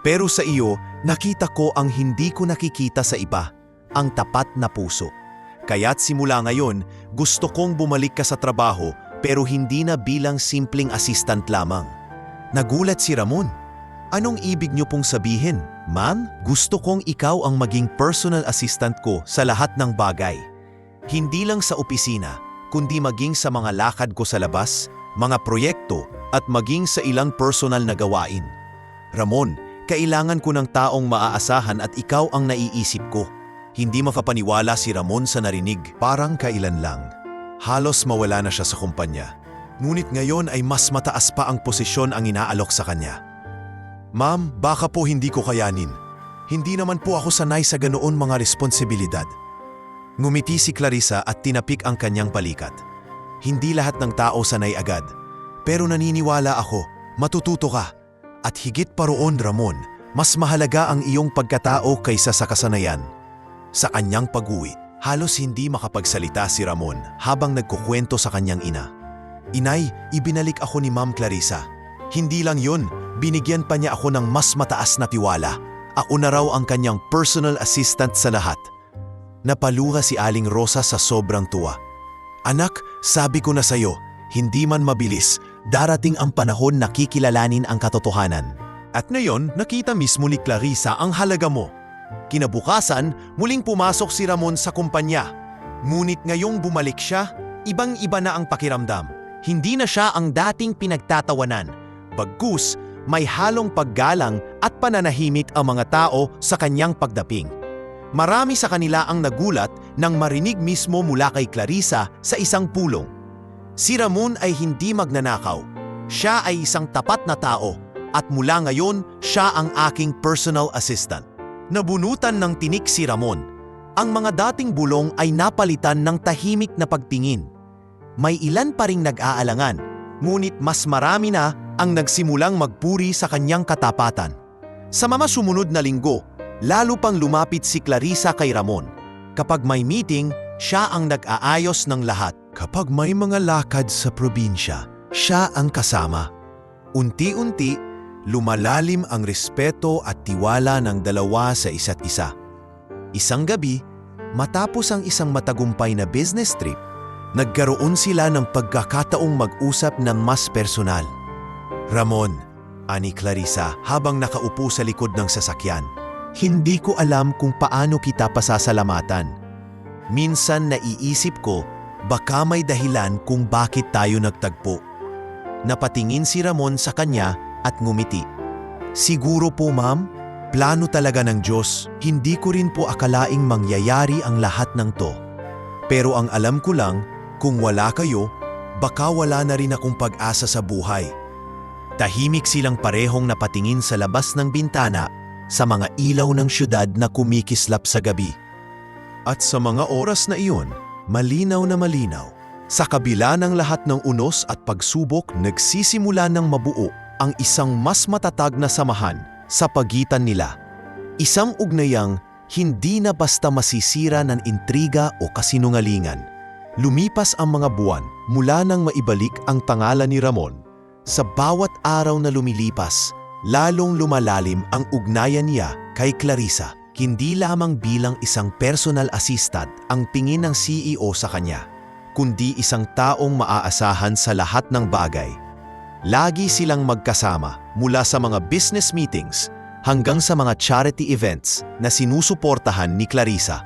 Pero sa iyo, nakita ko ang hindi ko nakikita sa iba, ang tapat na puso. Kaya't simula ngayon, gusto kong bumalik ka sa trabaho pero hindi na bilang simpleng assistant lamang." Nagulat si Ramon. "Anong ibig niyo pong sabihin, ma'am? Gusto kong ikaw ang maging personal assistant ko sa lahat ng bagay. Hindi lang sa opisina, kundi maging sa mga lakad ko sa labas, mga proyekto at maging sa ilang personal na gawain. Ramon, kailangan ko ng taong maaasahan at ikaw ang naiisip ko." Hindi makapaniwala si Ramon sa narinig. Parang kailan lang. Halos mawala na siya sa kumpanya. Ngunit ngayon ay mas mataas pa ang posisyon ang inaalok sa kanya. "Ma'am, baka po hindi ko kayanin. Hindi naman po ako sanay sa ganoon mga responsibilidad." Ngumiti si Clarissa at tinapik ang kanyang balikat. "Hindi lahat ng tao sanay agad. Pero naniniwala ako, matututo ka. At higit pa roon, Ramon, mas mahalaga ang iyong pagkatao kaysa sa kasanayan." Sa kanyang pag-uwi, halos hindi makapagsalita si Ramon habang nagkukwento sa kanyang ina. "Inay, ibinalik ako ni Ma'am Clarissa. Hindi lang yun, binigyan pa niya ako ng mas mataas na tiwala. Ako na raw ang kanyang personal assistant sa lahat." Napaluha si Aling Rosa sa sobrang tuwa. "Anak, sabi ko na sa'yo, hindi man mabilis, darating ang panahon na kikilalanin ang katotohanan." At ngayon, nakita mismo ni Clarissa ang halaga mo. Kinabukasan, muling pumasok si Ramon sa kumpanya. Ngunit ngayong bumalik siya, ibang-iba na ang pakiramdam. Hindi na siya ang dating pinagtatawanan. Bagkus, may halong paggalang at pananahimik ang mga tao sa kanyang pagdaping. Marami sa kanila ang nagulat nang marinig mismo mula kay Clarissa sa isang pulong. Si Ramon ay hindi magnanakaw. Siya ay isang tapat na tao at mula ngayon, siya ang aking personal assistant. Nabunutan ng tinik si Ramon. Ang mga dating bulong ay napalitan ng tahimik na pagtingin. May ilan pa ring nag-aalangan, ngunit mas marami na ang nagsimulang magpuri sa kanyang katapatan. Sa mga sumunod na linggo, lalo pang lumapit si Clarissa kay Ramon. Kapag may meeting, siya ang nag-aayos ng lahat. Kapag may mga lakad sa probinsya, siya ang kasama. Unti-unti, lumalalim ang respeto at tiwala ng dalawa sa isa't isa. Isang gabi, matapos ang isang matagumpay na business trip, nagkaroon sila ng pagkakataong mag-usap ng mas personal. Ramon, ani Clarissa habang nakaupo sa likod ng sasakyan, hindi ko alam kung paano kita pasasalamatan. Minsan naiisip ko, baka may dahilan kung bakit tayo nagtagpo. Napatingin si Ramon sa kanya at ngumiti. Siguro po ma'am, plano talaga ng Diyos. Hindi ko rin po akalaing mangyayari ang lahat ng to. Pero ang alam ko lang, kung wala kayo, baka wala na rin akong pag-asa sa buhay. Tahimik silang parehong napatingin sa labas ng bintana sa mga ilaw ng syudad na kumikislap sa gabi. At sa mga oras na iyon, malinaw na malinaw. Sa kabila ng lahat ng unos at pagsubok, nagsisimula ng mabuo ang isang mas matatag na samahan sa pagitan nila. Isang ugnayang hindi na basta masisira ng intriga o kasinungalingan. Lumipas ang mga buwan mula nang maibalik ang pangalan ni Ramon. Sa bawat araw na lumilipas, lalong lumalalim ang ugnayan niya kay Clarissa. Hindi lamang bilang isang personal assistant ang tingin ng CEO sa kanya, kundi isang taong maaasahan sa lahat ng bagay. Lagi silang magkasama mula sa mga business meetings hanggang sa mga charity events na sinusuportahan ni Clarissa.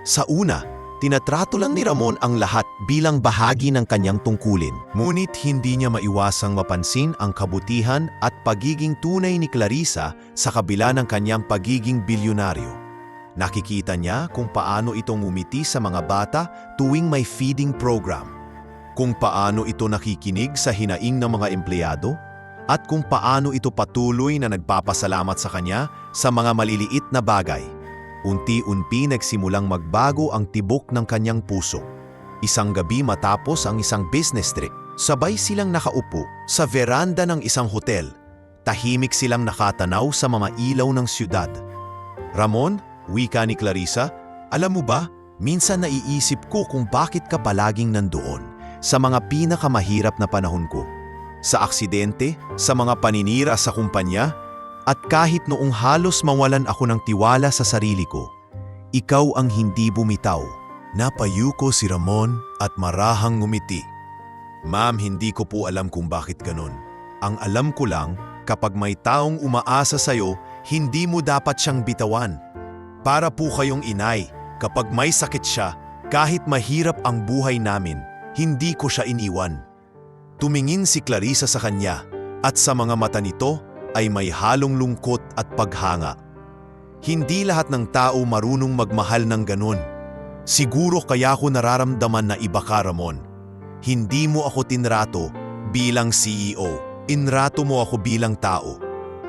Sa una, tinatrato lang ni Ramon ang lahat bilang bahagi ng kanyang tungkulin. Ngunit hindi niya maiwasang mapansin ang kabutihan at pagiging tunay ni Clarissa sa kabila ng kanyang pagiging bilyonaryo. Nakikita niya kung paano ito ngumiti sa mga bata tuwing may feeding program, kung paano ito nakikinig sa hinaing ng mga empleyado, at kung paano ito patuloy na nagpapasalamat sa kanya sa mga maliliit na bagay. Unti-unti nagsimulang magbago ang tibok ng kanyang puso. Isang gabi matapos ang isang business trip, sabay silang nakaupo sa veranda ng isang hotel. Tahimik silang nakatanaw sa mga ilaw ng siyudad. Ramon, wika ni Clarissa, alam mo ba, minsan naiisip ko kung bakit ka palaging nandoon sa mga pinakamahirap na panahon ko. Sa aksidente, sa mga paninira sa kumpanya, at kahit noong halos mawalan ako ng tiwala sa sarili ko, ikaw ang hindi bumitaw. Napayuko si Ramon at marahang ngumiti. Ma'am, hindi ko po alam kung bakit ganun. Ang alam ko lang, kapag may taong umaasa sa'yo, hindi mo dapat siyang bitawan. Para po kayong inay, kapag may sakit siya, kahit mahirap ang buhay namin, hindi ko siya iniwan. Tumingin si Clarissa sa kanya at sa mga mata nito ay may halong lungkot at paghanga. Hindi lahat ng tao marunong magmahal ng ganun. Siguro kaya ko nararamdaman na iba ka, Ramon. Hindi mo ako tinrato bilang CEO, inrato mo ako bilang tao.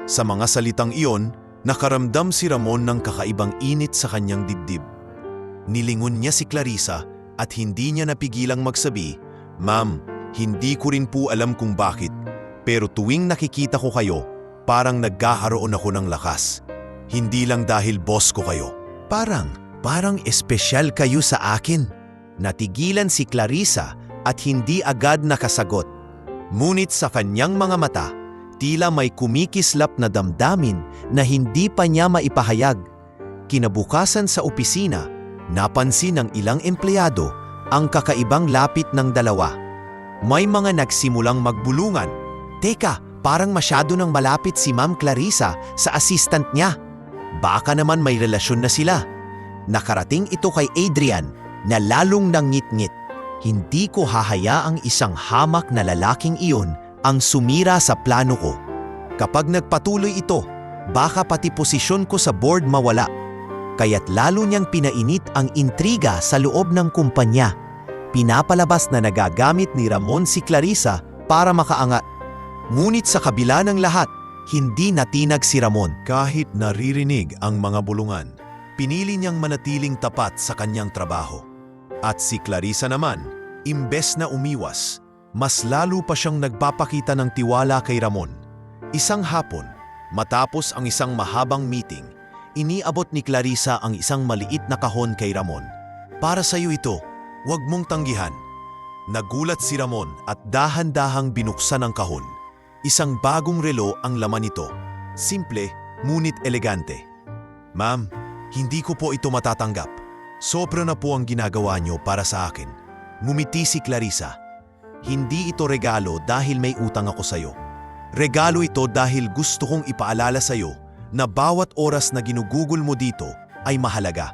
Sa mga salitang iyon, nakaramdam si Ramon ng kakaibang init sa kanyang dibdib. Nilingon niya si Clarissa at hindi niya napigilang magsabi, Ma'am, hindi ko rin po alam kung bakit, pero tuwing nakikita ko kayo, parang nagkakaroon ako ng lakas. Hindi lang dahil boss ko kayo. Parang espesyal kayo sa akin. Natigilan si Clarissa at hindi agad nakasagot. Ngunit sa kanyang mga mata, tila may kumikislap na damdamin na hindi pa niya maipahayag. Kinabukasan sa opisina, napansin ng ilang empleyado ang kakaibang lapit ng dalawa. May mga nagsimulang magbulungan. Teka, parang masyado nang malapit si Ma'am Clarissa sa assistant niya. Baka naman may relasyon na sila. Nakarating ito kay Adrian na lalong nangit-ngit. Hindi ko hahayaang isang hamak na lalaking iyon ang sumira sa plano ko. Kapag nagpatuloy ito, baka pati posisyon ko sa board mawala. Kaya't lalo niyang pinainit ang intriga sa loob ng kumpanya. Pinapalabas na nagagamit ni Ramon si Clarissa para makaangat. Ngunit sa kabila ng lahat, hindi natinag si Ramon. Kahit naririnig ang mga bulungan, pinili niyang manatiling tapat sa kanyang trabaho. At si Clarissa naman, imbes na umiwas, mas lalo pa siyang nagpapakita ng tiwala kay Ramon. Isang hapon, matapos ang isang mahabang meeting, iniabot ni Clarissa ang isang maliit na kahon kay Ramon. Para sa iyo ito, huwag mong tanggihan. Nagulat si Ramon at dahan-dahang binuksan ang kahon. Isang bagong relo ang laman nito. Simple, ngunit elegante. Ma'am, hindi ko po ito matatanggap. Sobra na po ang ginagawa niyo para sa akin. Ngumiti si Clarissa. Hindi ito regalo dahil may utang ako sa'yo. Regalo ito dahil gusto kong ipaalala sa'yo na bawat oras na ginugugol mo dito ay mahalaga.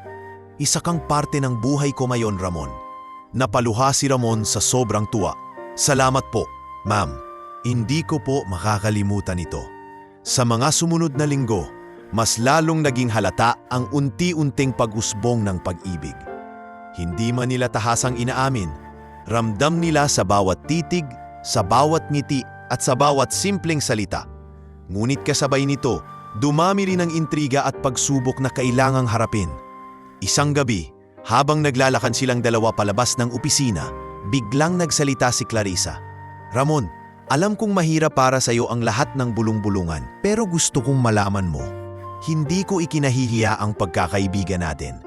Isa kang parte ng buhay ko ngayon, Ramon. Napaluha si Ramon sa sobrang tuwa. Salamat po, ma'am. Hindi ko po makakalimutan ito. Sa mga sumunod na linggo, mas lalong naging halata ang unti-unting pag-usbong ng pag-ibig. Hindi man nila tahasang inaamin, ramdam nila sa bawat titig, sa bawat ngiti at sa bawat simpleng salita. Ngunit kasabay nito, dumami rin ang intriga at pagsubok na kailangang harapin. Isang gabi, habang naglalakan silang dalawa palabas ng opisina, biglang nagsalita si Clarissa. Ramon, alam kong mahirap para sa iyo ang lahat ng bulong-bulungan, pero gusto kong malaman mo. Hindi ko ikinahihiya ang pagkakaibigan natin.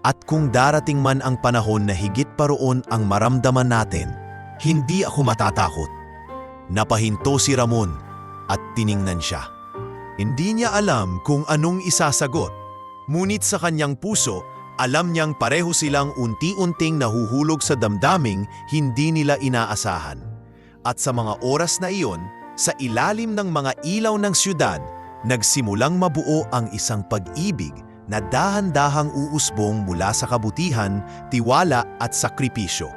At kung darating man ang panahon na higit pa roon ang maramdaman natin, hindi ako matatakot. Napahinto si Ramon at tiningnan siya. Hindi niya alam kung anong isasagot, ngunit sa kanyang puso, alam niyang pareho silang unti-unting nahuhulog sa damdaming hindi nila inaasahan. At sa mga oras na iyon, sa ilalim ng mga ilaw ng siyudad, nagsimulang mabuo ang isang pag-ibig na dahan-dahang uusbong mula sa kabutihan, tiwala at sakripisyo.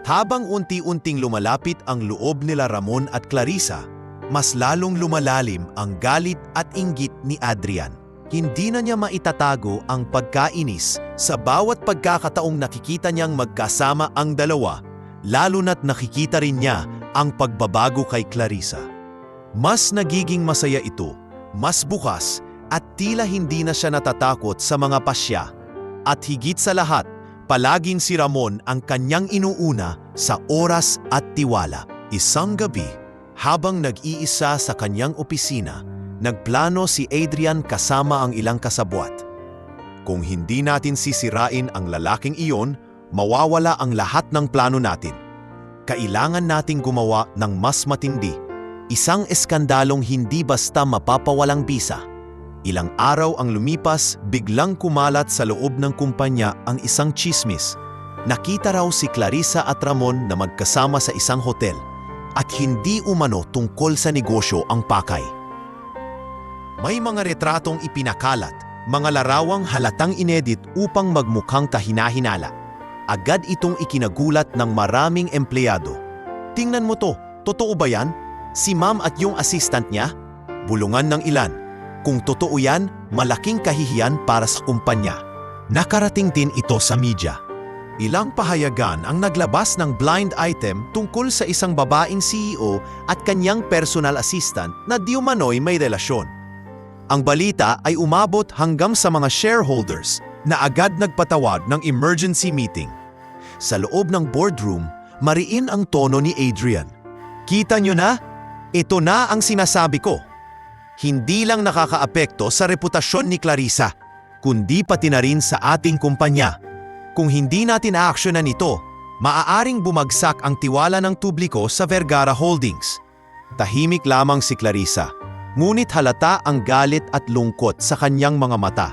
Habang unti-unting lumalapit ang loob nila Ramon at Clarissa, mas lalong lumalalim ang galit at inggit ni Adrian. Hindi na niya maitatago ang pagkainis sa bawat pagkakataong nakikita niyang magkasama ang dalawa, lalo na't nakikita rin niya ang pagbabago kay Clarissa. Mas nagiging masaya ito, mas bukas at tila hindi na siya natatakot sa mga pasya. At higit sa lahat, palaging si Ramon ang kanyang inuuna sa oras at tiwala. Isang gabi, habang nag-iisa sa kanyang opisina, nagplano si Adrian kasama ang ilang kasabwat. Kung hindi natin sisirain ang lalaking iyon, mawawala ang lahat ng plano natin. Kailangan nating gumawa ng mas matindi. Isang eskandalong hindi basta mapapawalang bisa. Ilang araw ang lumipas, biglang kumalat sa loob ng kumpanya ang isang tsismis. Nakita raw si Clarissa at Ramon na magkasama sa isang hotel at hindi umano tungkol sa negosyo ang pakay. May mga retratong ipinakalat, mga larawang halatang inedit upang magmukhang kahina-hinala. Agad itong ikinagulat ng maraming empleyado. Tingnan mo to, totoo ba yan? Si ma'am at yung assistant niya? Bulungan ng ilan. Kung totoo yan, malaking kahihiyan para sa kumpanya. Nakarating din ito sa media. Ilang pahayagan ang naglabas ng blind item tungkol sa isang babaeng CEO at kanyang personal assistant na di umano'y may relasyon. Ang balita ay umabot hanggang sa mga shareholders na agad nagpatawag ng emergency meeting. Sa loob ng boardroom, mariin ang tono ni Adrian. Kita nyo na? Ito na ang sinasabi ko. Hindi lang nakakaapekto sa reputasyon ni Clarissa, kundi pati na rin sa ating kumpanya. Kung hindi natin aaksyonan ito, maaaring bumagsak ang tiwala ng publiko sa Vergara Holdings. Tahimik lamang si Clarissa. Ngunit halata ang galit at lungkot sa kanyang mga mata.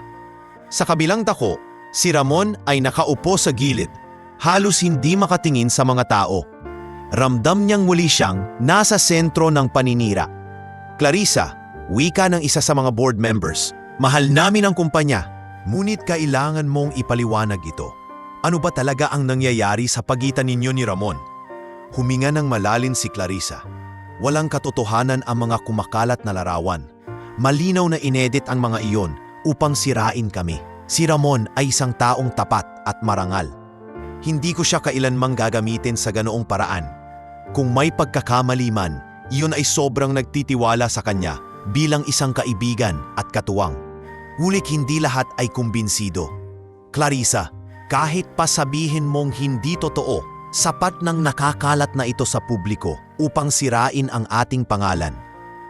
Sa kabilang dako, si Ramon ay nakaupo sa gilid, halos hindi makatingin sa mga tao. Ramdam niyang muli siyang nasa sentro ng paninira. Clarissa, wika ng isa sa mga board members, mahal namin ang kumpanya, ngunit kailangan mong ipaliwanag ito. Ano ba talaga ang nangyayari sa pagitan ninyo ni Ramon? Huminga ng malalim si Clarissa. Walang katotohanan ang mga kumakalat na larawan. Malinaw na inedit ang mga iyon upang sirain kami. Si Ramon ay isang taong tapat at marangal. Hindi ko siya kailanmang gagamitin sa ganoong paraan. Kung may pagkakamali man, iyon ay sobrang nagtitiwala sa kanya bilang isang kaibigan at katuwang. Ngunit hindi lahat ay kumbinsido. Clarissa, kahit pa sabihin mong hindi totoo, sapat nang nakakalat na ito sa publiko upang sirain ang ating pangalan.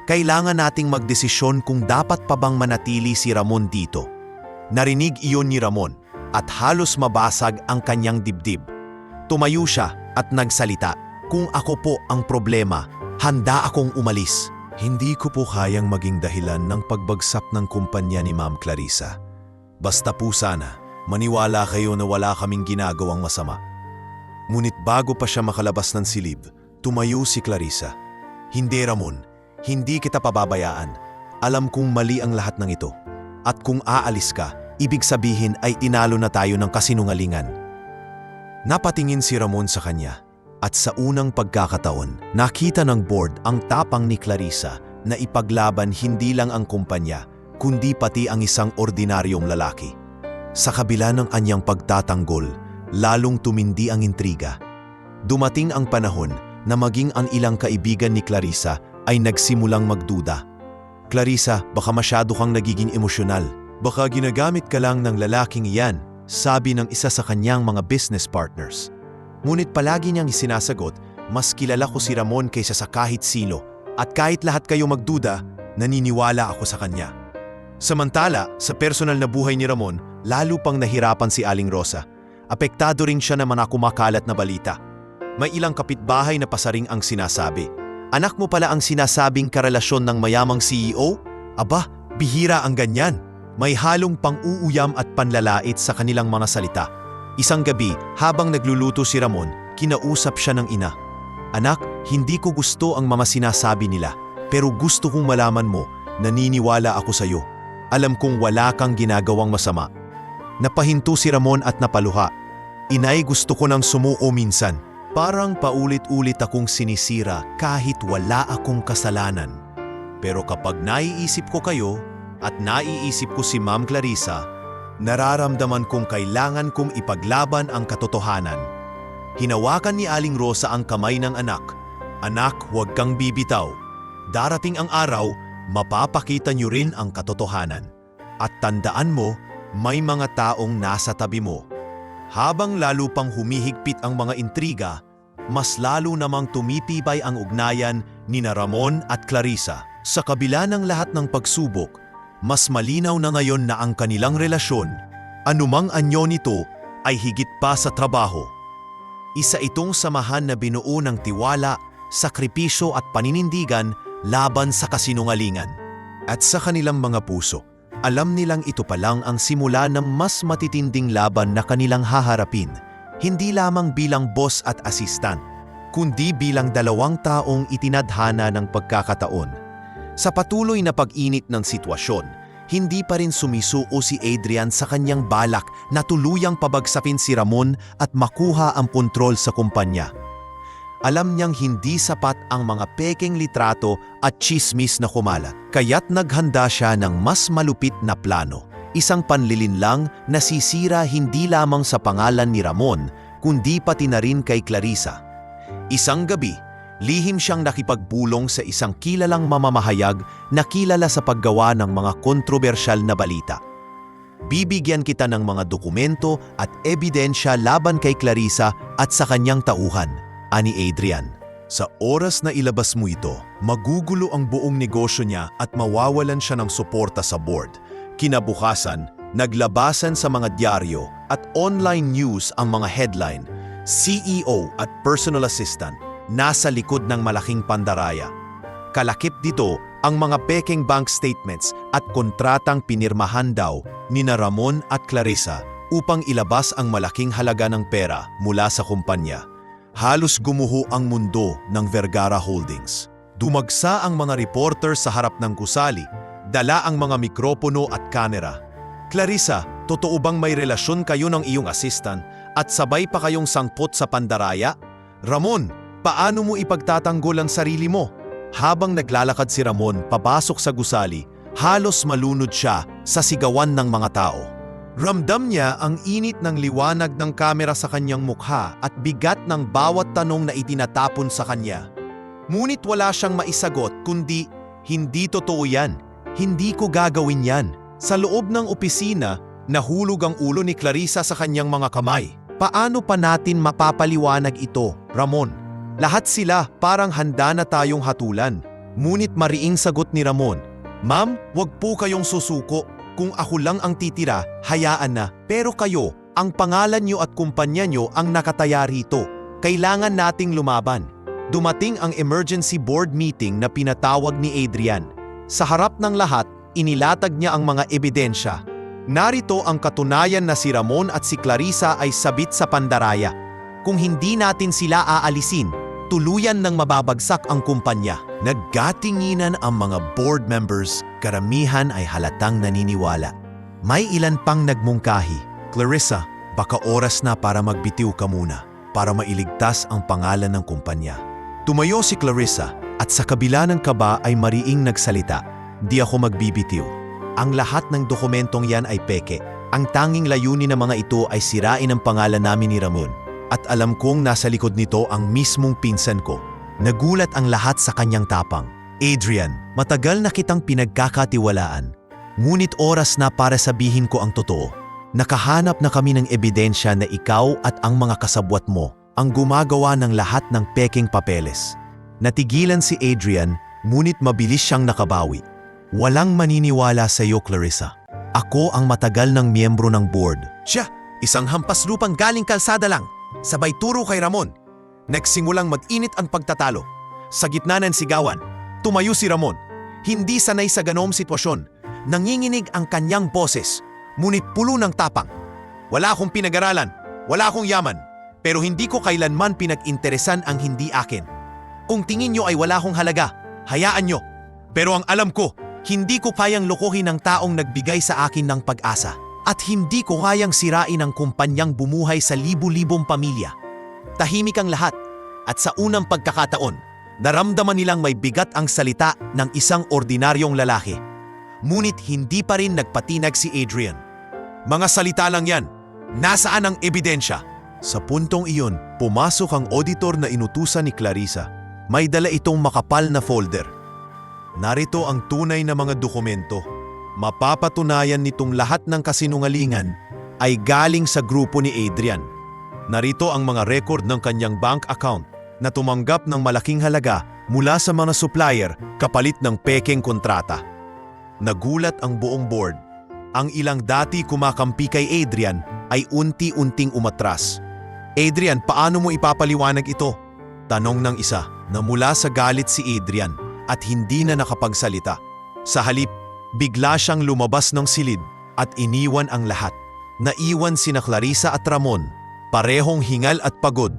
Kailangan nating magdesisyon kung dapat pa bang manatili si Ramon dito. Narinig iyon ni Ramon at halos mabasag ang kanyang dibdib. Tumayo siya at nagsalita. Kung ako po ang problema, handa akong umalis. Hindi ko po kayang maging dahilan ng pagbagsak ng kumpanya ni Ma'am Clarissa. Basta po sana, maniwala kayo na wala kaming ginagawang masama. Ngunit bago pa siya makalabas ng silid, tumayo si Clarissa. Hindi Ramon, hindi kita pababayaan. Alam kong mali ang lahat ng ito. At kung aalis ka, ibig sabihin ay tinalo na tayo ng kasinungalingan. Napatingin si Ramon sa kanya. At sa unang pagkakataon, nakita ng board ang tapang ni Clarissa na ipaglaban hindi lang ang kumpanya, kundi pati ang isang ordinaryong lalaki. Sa kabila ng anyang pagtatanggol, lalong tumindi ang intriga. Dumating ang panahon na maging ang ilang kaibigan ni Clarissa ay nagsimulang magduda. Clarissa, baka masyado kang nagiging emosyonal. Baka ginagamit ka lang ng lalaking iyan, sabi ng isa sa kanyang mga business partners. Ngunit palagi niyang isinasagot, mas kilala ko si Ramon kaysa sa kahit sino at kahit lahat kayo magduda, naniniwala ako sa kanya. Samantala, sa personal na buhay ni Ramon, lalo pang nahirapan si Aling Rosa. Apektado rin siya ng mga kumakalat na balita. May ilang kapitbahay na pasaring ang sinasabi. Anak mo pala ang sinasabing karelasyon ng mayamang CEO? Aba, bihira ang ganyan. May halong pang-uuyam at panlalait sa kanilang mga salita. Isang gabi, habang nagluluto si Ramon, kinausap siya ng ina. Anak, hindi ko gusto ang mga sinasabi nila, pero gusto kong malaman mo, naniniwala ako sa iyo. Alam kong wala kang ginagawang masama. Napahinto si Ramon at napaluha. Inay, gusto ko nang sumuko minsan. Parang paulit-ulit akong sinisira kahit wala akong kasalanan. Pero kapag naiisip ko kayo at naiisip ko si Ma'am Clarissa, nararamdaman kong kailangan kong ipaglaban ang katotohanan. Hinawakan ni Aling Rosa ang kamay ng anak. Anak, huwag kang bibitaw. Darating ang araw, mapapakita niyo rin ang katotohanan. At tandaan mo, may mga taong nasa tabi mo. Habang lalo pang humihigpit ang mga intriga, mas lalo namang tumitibay ang ugnayan ni Ramon at Clarissa. Sa kabila ng lahat ng pagsubok, mas malinaw na ngayon na ang kanilang relasyon, anumang anyo nito, ay higit pa sa trabaho. Isa itong samahan na binuo ng tiwala, sakripisyo at paninindigan laban sa kasinungalingan. At sa kanilang mga puso, alam nilang ito pa lang ang simula ng mas matitinding laban na kanilang haharapin, hindi lamang bilang boss at assistant, kundi bilang dalawang taong itinadhana ng pagkakataon. Sa patuloy na pag-init ng sitwasyon, hindi pa rin sumisuo si Adrian sa kanyang balak na tuluyang pabagsakin si Ramon at makuha ang kontrol sa kumpanya. Alam niyang hindi sapat ang mga pekeng litrato at chismis na kumalat, kaya't naghanda siya ng mas malupit na plano. Isang panlilinlang na sisira hindi lamang sa pangalan ni Ramon, kundi pati na rin kay Clarissa. Isang gabi, lihim siyang nakipagbulong sa isang kilalang mamamahayag na kilala sa paggawa ng mga kontrobersyal na balita. Bibigyan kita ng mga dokumento at ebidensya laban kay Clarissa at sa kanyang tauhan, ani Adrian. Sa oras na ilabas mo ito, magugulo ang buong negosyo niya at mawawalan siya ng suporta sa board. Kinabukasan, naglabasan sa mga dyaryo at online news ang mga headline, CEO at personal assistant, nasa likod ng malaking pandaraya. Kalakip dito ang mga pekeng bank statements at kontratang pinirmahan daw ni Ramon at Clarissa upang ilabas ang malaking halaga ng pera mula sa kumpanya. Halos gumuho ang mundo ng Vergara Holdings. Dumagsa ang mga reporter sa harap ng gusali, dala ang mga mikropono at kamera. Clarissa, totoo bang may relasyon kayo ng iyong assistant at sabay pa kayong sangpot sa pandaraya? Ramon, paano mo ipagtatanggol ang sarili mo? Habang naglalakad si Ramon papasok sa gusali, halos malunod siya sa sigawan ng mga tao. Ramdam niya ang init ng liwanag ng kamera sa kanyang mukha at bigat ng bawat tanong na itinatapon sa kanya. Ngunit wala siyang maisagot kundi, hindi totoo yan. Hindi ko gagawin yan. Sa loob ng opisina, nahulog ang ulo ni Clarissa sa kanyang mga kamay. Paano pa natin mapapaliwanag ito, Ramon? Lahat sila parang handa na tayong hatulan. Ngunit mariing sagot ni Ramon, Ma'am, wag po kayong susuko. Kung ako lang ang titira, hayaan na. Pero kayo, Ang pangalan niyo at kumpanya niyo ang nakataya rito. Kailangan nating lumaban. Dumating ang emergency board meeting na pinatawag ni Adrian. Sa harap ng lahat, inilatag niya ang mga ebidensya. Narito ang katunayan na si Ramon at si Clarissa ay sabit sa pandaraya. Kung hindi natin sila aalisin, tuluyan ng mababagsak ang kumpanya. Nagkatinginan ang mga board members, karamihan ay halatang naniniwala. May ilan pang nagmungkahi. Clarissa, baka oras na para magbitiw ka muna, para mailigtas ang pangalan ng kumpanya. Tumayo si Clarissa at sa kabila ng kaba ay mariing nagsalita. Di ako magbibitiw. Ang lahat ng dokumentong yan ay peke. Ang tanging layunin ng mga ito ay sirain ang pangalan namin ni Ramon. At alam kong nasa likod nito ang mismong pinsan ko. Nagulat ang lahat sa kanyang tapang. Adrian, matagal na kitang pinagkakatiwalaan. Ngunit oras na para sabihin ko ang totoo. Nakahanap na kami ng ebidensya na ikaw at ang mga kasabwat mo ang gumagawa ng lahat ng peking papeles. Natigilan si Adrian, ngunit mabilis siyang nakabawi. Walang maniniwala sa iyo, Clarissa. Ako ang matagal ng miyembro ng board. Siya, isang hampas lupang galing kalsada lang. Sabay turo kay Ramon. Nagsimulang mag-init ang pagtatalo. Sa gitna ng sigawan, tumayo si Ramon. Hindi sanay sa ganoong sitwasyon. Nanginginig ang kanyang boses, ngunit pulo ng tapang. Wala akong pinag-aralan, wala akong yaman, pero hindi ko kailanman pinag-interesan ang hindi akin. Kung tingin nyo ay wala akong halaga, hayaan nyo. Pero ang alam ko, hindi ko kayang lokohin ang taong nagbigay sa akin ng pag-asa. At hindi ko kayang sirain ang kumpanyang bumuhay sa libu-libong pamilya. Tahimik ang lahat, at sa unang pagkakataon, naramdaman nilang may bigat ang salita ng isang ordinaryong lalaki. Ngunit hindi pa rin nagpatinag si Adrian. Mga salita lang yan. Nasaan ang ebidensya? Sa puntong iyon, pumasok ang auditor na inutusan ni Clarissa. May dala itong makapal na folder. Narito ang tunay na mga dokumento. Mapapatunayan nitong lahat ng kasinungalingan ay galing sa grupo ni Adrian. Narito ang mga record ng kanyang bank account na tumanggap ng malaking halaga mula sa mga supplier kapalit ng pekeng kontrata. Nagulat ang buong board. Ang ilang dati kumakampi kay Adrian ay unti-unting umatras. Adrian, paano mo ipapaliwanag ito? Tanong ng isa na mula sa galit si Adrian at hindi na nakapagsalita. Sa halip, bigla siyang lumabas ng silid at iniwan ang lahat. Naiwan sina Clarissa at Ramon, parehong hingal at pagod,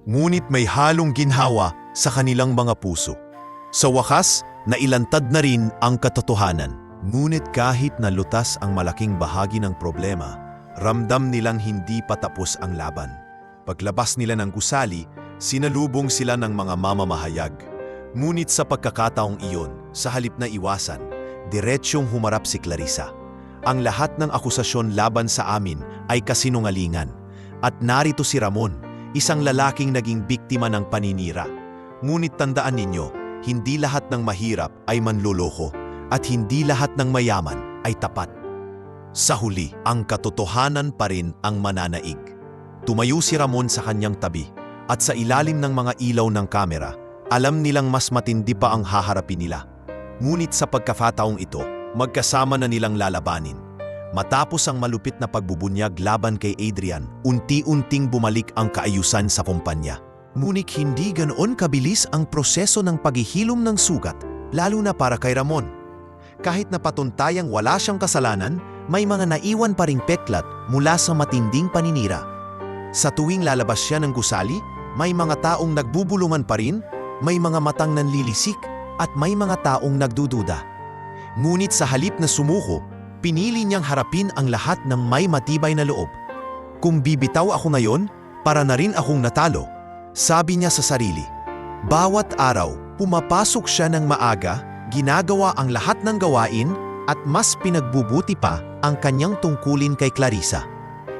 ngunit may halong ginhawa sa kanilang mga puso. Sa wakas, nailantad na rin ang katotohanan. Ngunit kahit nalutas ang malaking bahagi ng problema, ramdam nilang hindi pa tapos ang laban. Paglabas nila ng gusali, sinalubong sila ng mga mamamahayag. Ngunit sa pagkakataong iyon, sa halip na iwasan, diretsyong humarap si Clarissa. Ang lahat ng akusasyon laban sa amin ay kasinungalingan. At narito si Ramon, isang lalaking naging biktima ng paninira. Ngunit tandaan ninyo, hindi lahat ng mahirap ay manloloko at hindi lahat ng mayaman ay tapat. Sa huli, ang katotohanan pa rin ang mananaig. Tumayo si Ramon sa kanyang tabi at sa ilalim ng mga ilaw ng kamera, alam nilang mas matindi pa ang haharapin nila. Ngunit sa pagkakataong ito, magkasama na nilang lalabanin. Matapos ang malupit na pagbubunyag laban kay Adrian, unti-unting bumalik ang kaayusan sa kumpanya. Ngunit hindi ganoon kabilis ang proseso ng paghihilom ng sugat, lalo na para kay Ramon. Kahit na patuntayang wala siyang kasalanan, may mga naiwan pa ring peklat mula sa matinding paninira. Sa tuwing lalabas siya ng gusali, may mga taong nagbubulungan pa rin, may mga matang nanlilisik, at may mga taong nagdududa. Ngunit sa halip na sumuko, pinili niyang harapin ang lahat ng may matibay na loob. Kung bibitaw ako ngayon, para na rin akong natalo, sabi niya sa sarili. Bawat araw, pumapasok siya ng maaga, ginagawa ang lahat ng gawain, at mas pinagbubuti pa ang kanyang tungkulin kay Clarissa.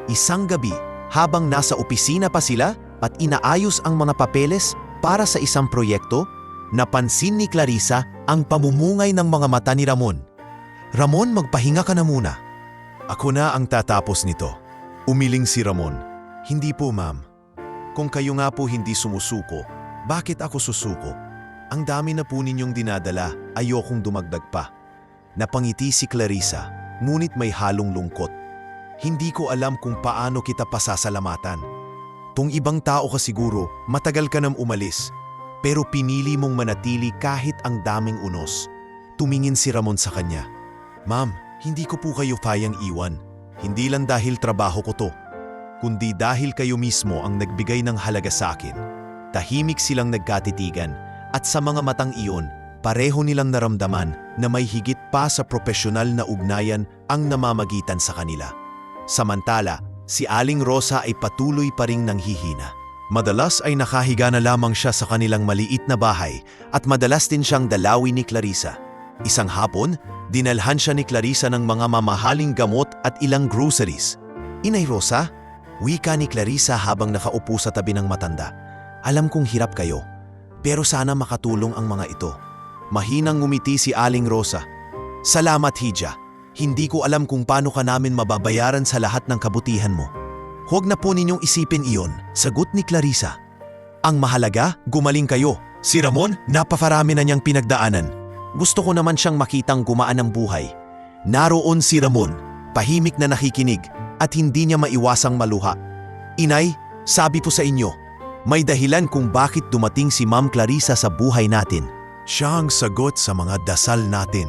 Isang gabi, habang nasa opisina pa sila at inaayos ang mga papeles para sa isang proyekto, napansin ni Clarissa ang pamumungay ng mga mata ni Ramon. Ramon, magpahinga ka na muna. Ako na ang tatapos nito. Umiling si Ramon. Hindi po, ma'am. Kung kayo nga po hindi sumusuko, bakit ako susuko? Ang dami na po ninyong dinadala, ayokong dumagdag pa. Napangiti si Clarissa, ngunit may halong lungkot. Hindi ko alam kung paano kita pasasalamatan. Kung ibang tao ka siguro, matagal ka nang umalis. Pero pinili mong manatili kahit ang daming unos. Tumingin si Ramon sa kanya. Ma'am, hindi ko po kayo kayang iwan. Hindi lang dahil trabaho ko to, kundi dahil kayo mismo ang nagbigay ng halaga sa akin. Tahimik silang nagkatitigan at sa mga matang iyon, pareho nilang naramdaman na may higit pa sa propesyonal na ugnayan ang namamagitan sa kanila. Samantala, si Aling Rosa ay patuloy pa ring nanghihina. Madalas ay nakahiga na lamang siya sa kanilang maliit na bahay at madalas din siyang dalawin ni Clarissa. Isang hapon, dinalhan siya ni Clarissa ng mga mamahaling gamot at ilang groceries. Inay Rosa, wika ni Clarissa habang nakaupo sa tabi ng matanda. Alam kong hirap kayo, pero sana makatulong ang mga ito. Mahinang ngumiti si Aling Rosa. Salamat, Hija. Hindi ko alam kung paano ka namin mababayaran sa lahat ng kabutihan mo. Huwag na po ninyong isipin iyon, sagot ni Clarissa. Ang mahalaga, gumaling kayo. Si Ramon, napakarami na niyang pinagdaanan. Gusto ko naman siyang makitang gumaan ang buhay. Naroon si Ramon, pahimik na nakikinig at hindi niya maiwasang maluha. Inay, sabi po sa inyo, may dahilan kung bakit dumating si Ma'am Clarissa sa buhay natin. Siya ang sagot sa mga dasal natin.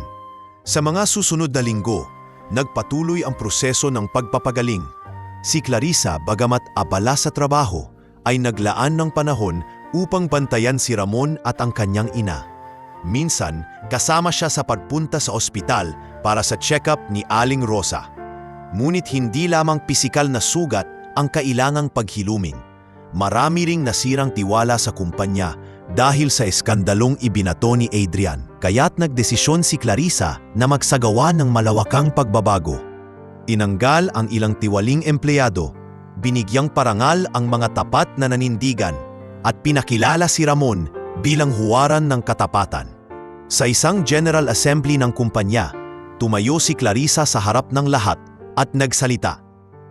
Sa mga susunod na linggo, nagpatuloy ang proseso ng pagpapagaling. Si Clarissa, bagamat abala sa trabaho, ay naglaan ng panahon upang bantayan si Ramon at ang kanyang ina. Minsan, kasama siya sa pagpunta sa ospital para sa check-up ni Aling Rosa. Ngunit hindi lamang pisikal na sugat ang kailangang paghiluming. Marami ring nasirang tiwala sa kumpanya dahil sa eskandalong ibinato ni Adrian. Kaya't nagdesisyon si Clarissa na magsagawa ng malawakang pagbabago. Tinanggal ang ilang tiwaling empleyado, binigyang parangal ang mga tapat na nanindigan, at pinakilala si Ramon bilang huwaran ng katapatan. Sa isang General Assembly ng kumpanya, tumayo si Clarissa sa harap ng lahat at nagsalita.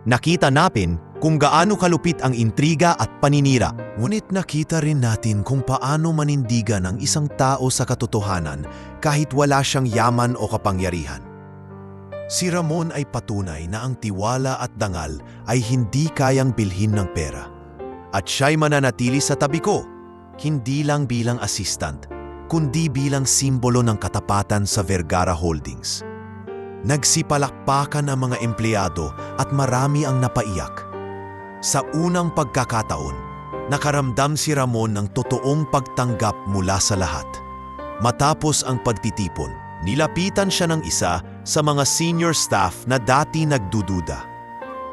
Nakita natin kung gaano kalupit ang intriga at paninira. Ngunit nakita rin natin kung paano manindigan ang isang tao sa katotohanan kahit wala siyang yaman o kapangyarihan. Si Ramon ay patunay na ang tiwala at dangal ay hindi kayang bilhin ng pera. At siya'y mananatili sa tabi ko, hindi lang bilang assistant, kundi bilang simbolo ng katapatan sa Vergara Holdings. Nagsipalakpakan ang mga empleyado at marami ang napaiyak. Sa unang pagkakataon, nakaramdam si Ramon ng totoong pagtanggap mula sa lahat. Matapos ang pagtitipon, nilapitan siya ng isa sa mga senior staff na dati nagdududa.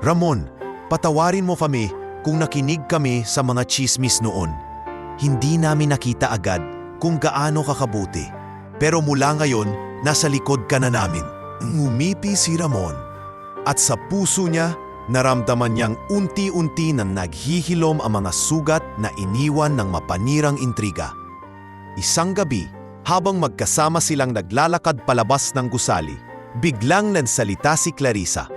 Ramon, patawarin mo kami kung nakinig kami sa mga chismis noon. Hindi namin nakita agad kung gaano kakabuti. Pero mula ngayon, nasa likod ka na namin. Ngumiti si Ramon. At sa puso niya, naramdaman niyang unti-unti na naghihilom ang mga sugat na iniwan ng mapanirang intriga. Isang gabi, habang magkasama silang naglalakad palabas ng gusali, biglang nagsalita si Clarissa.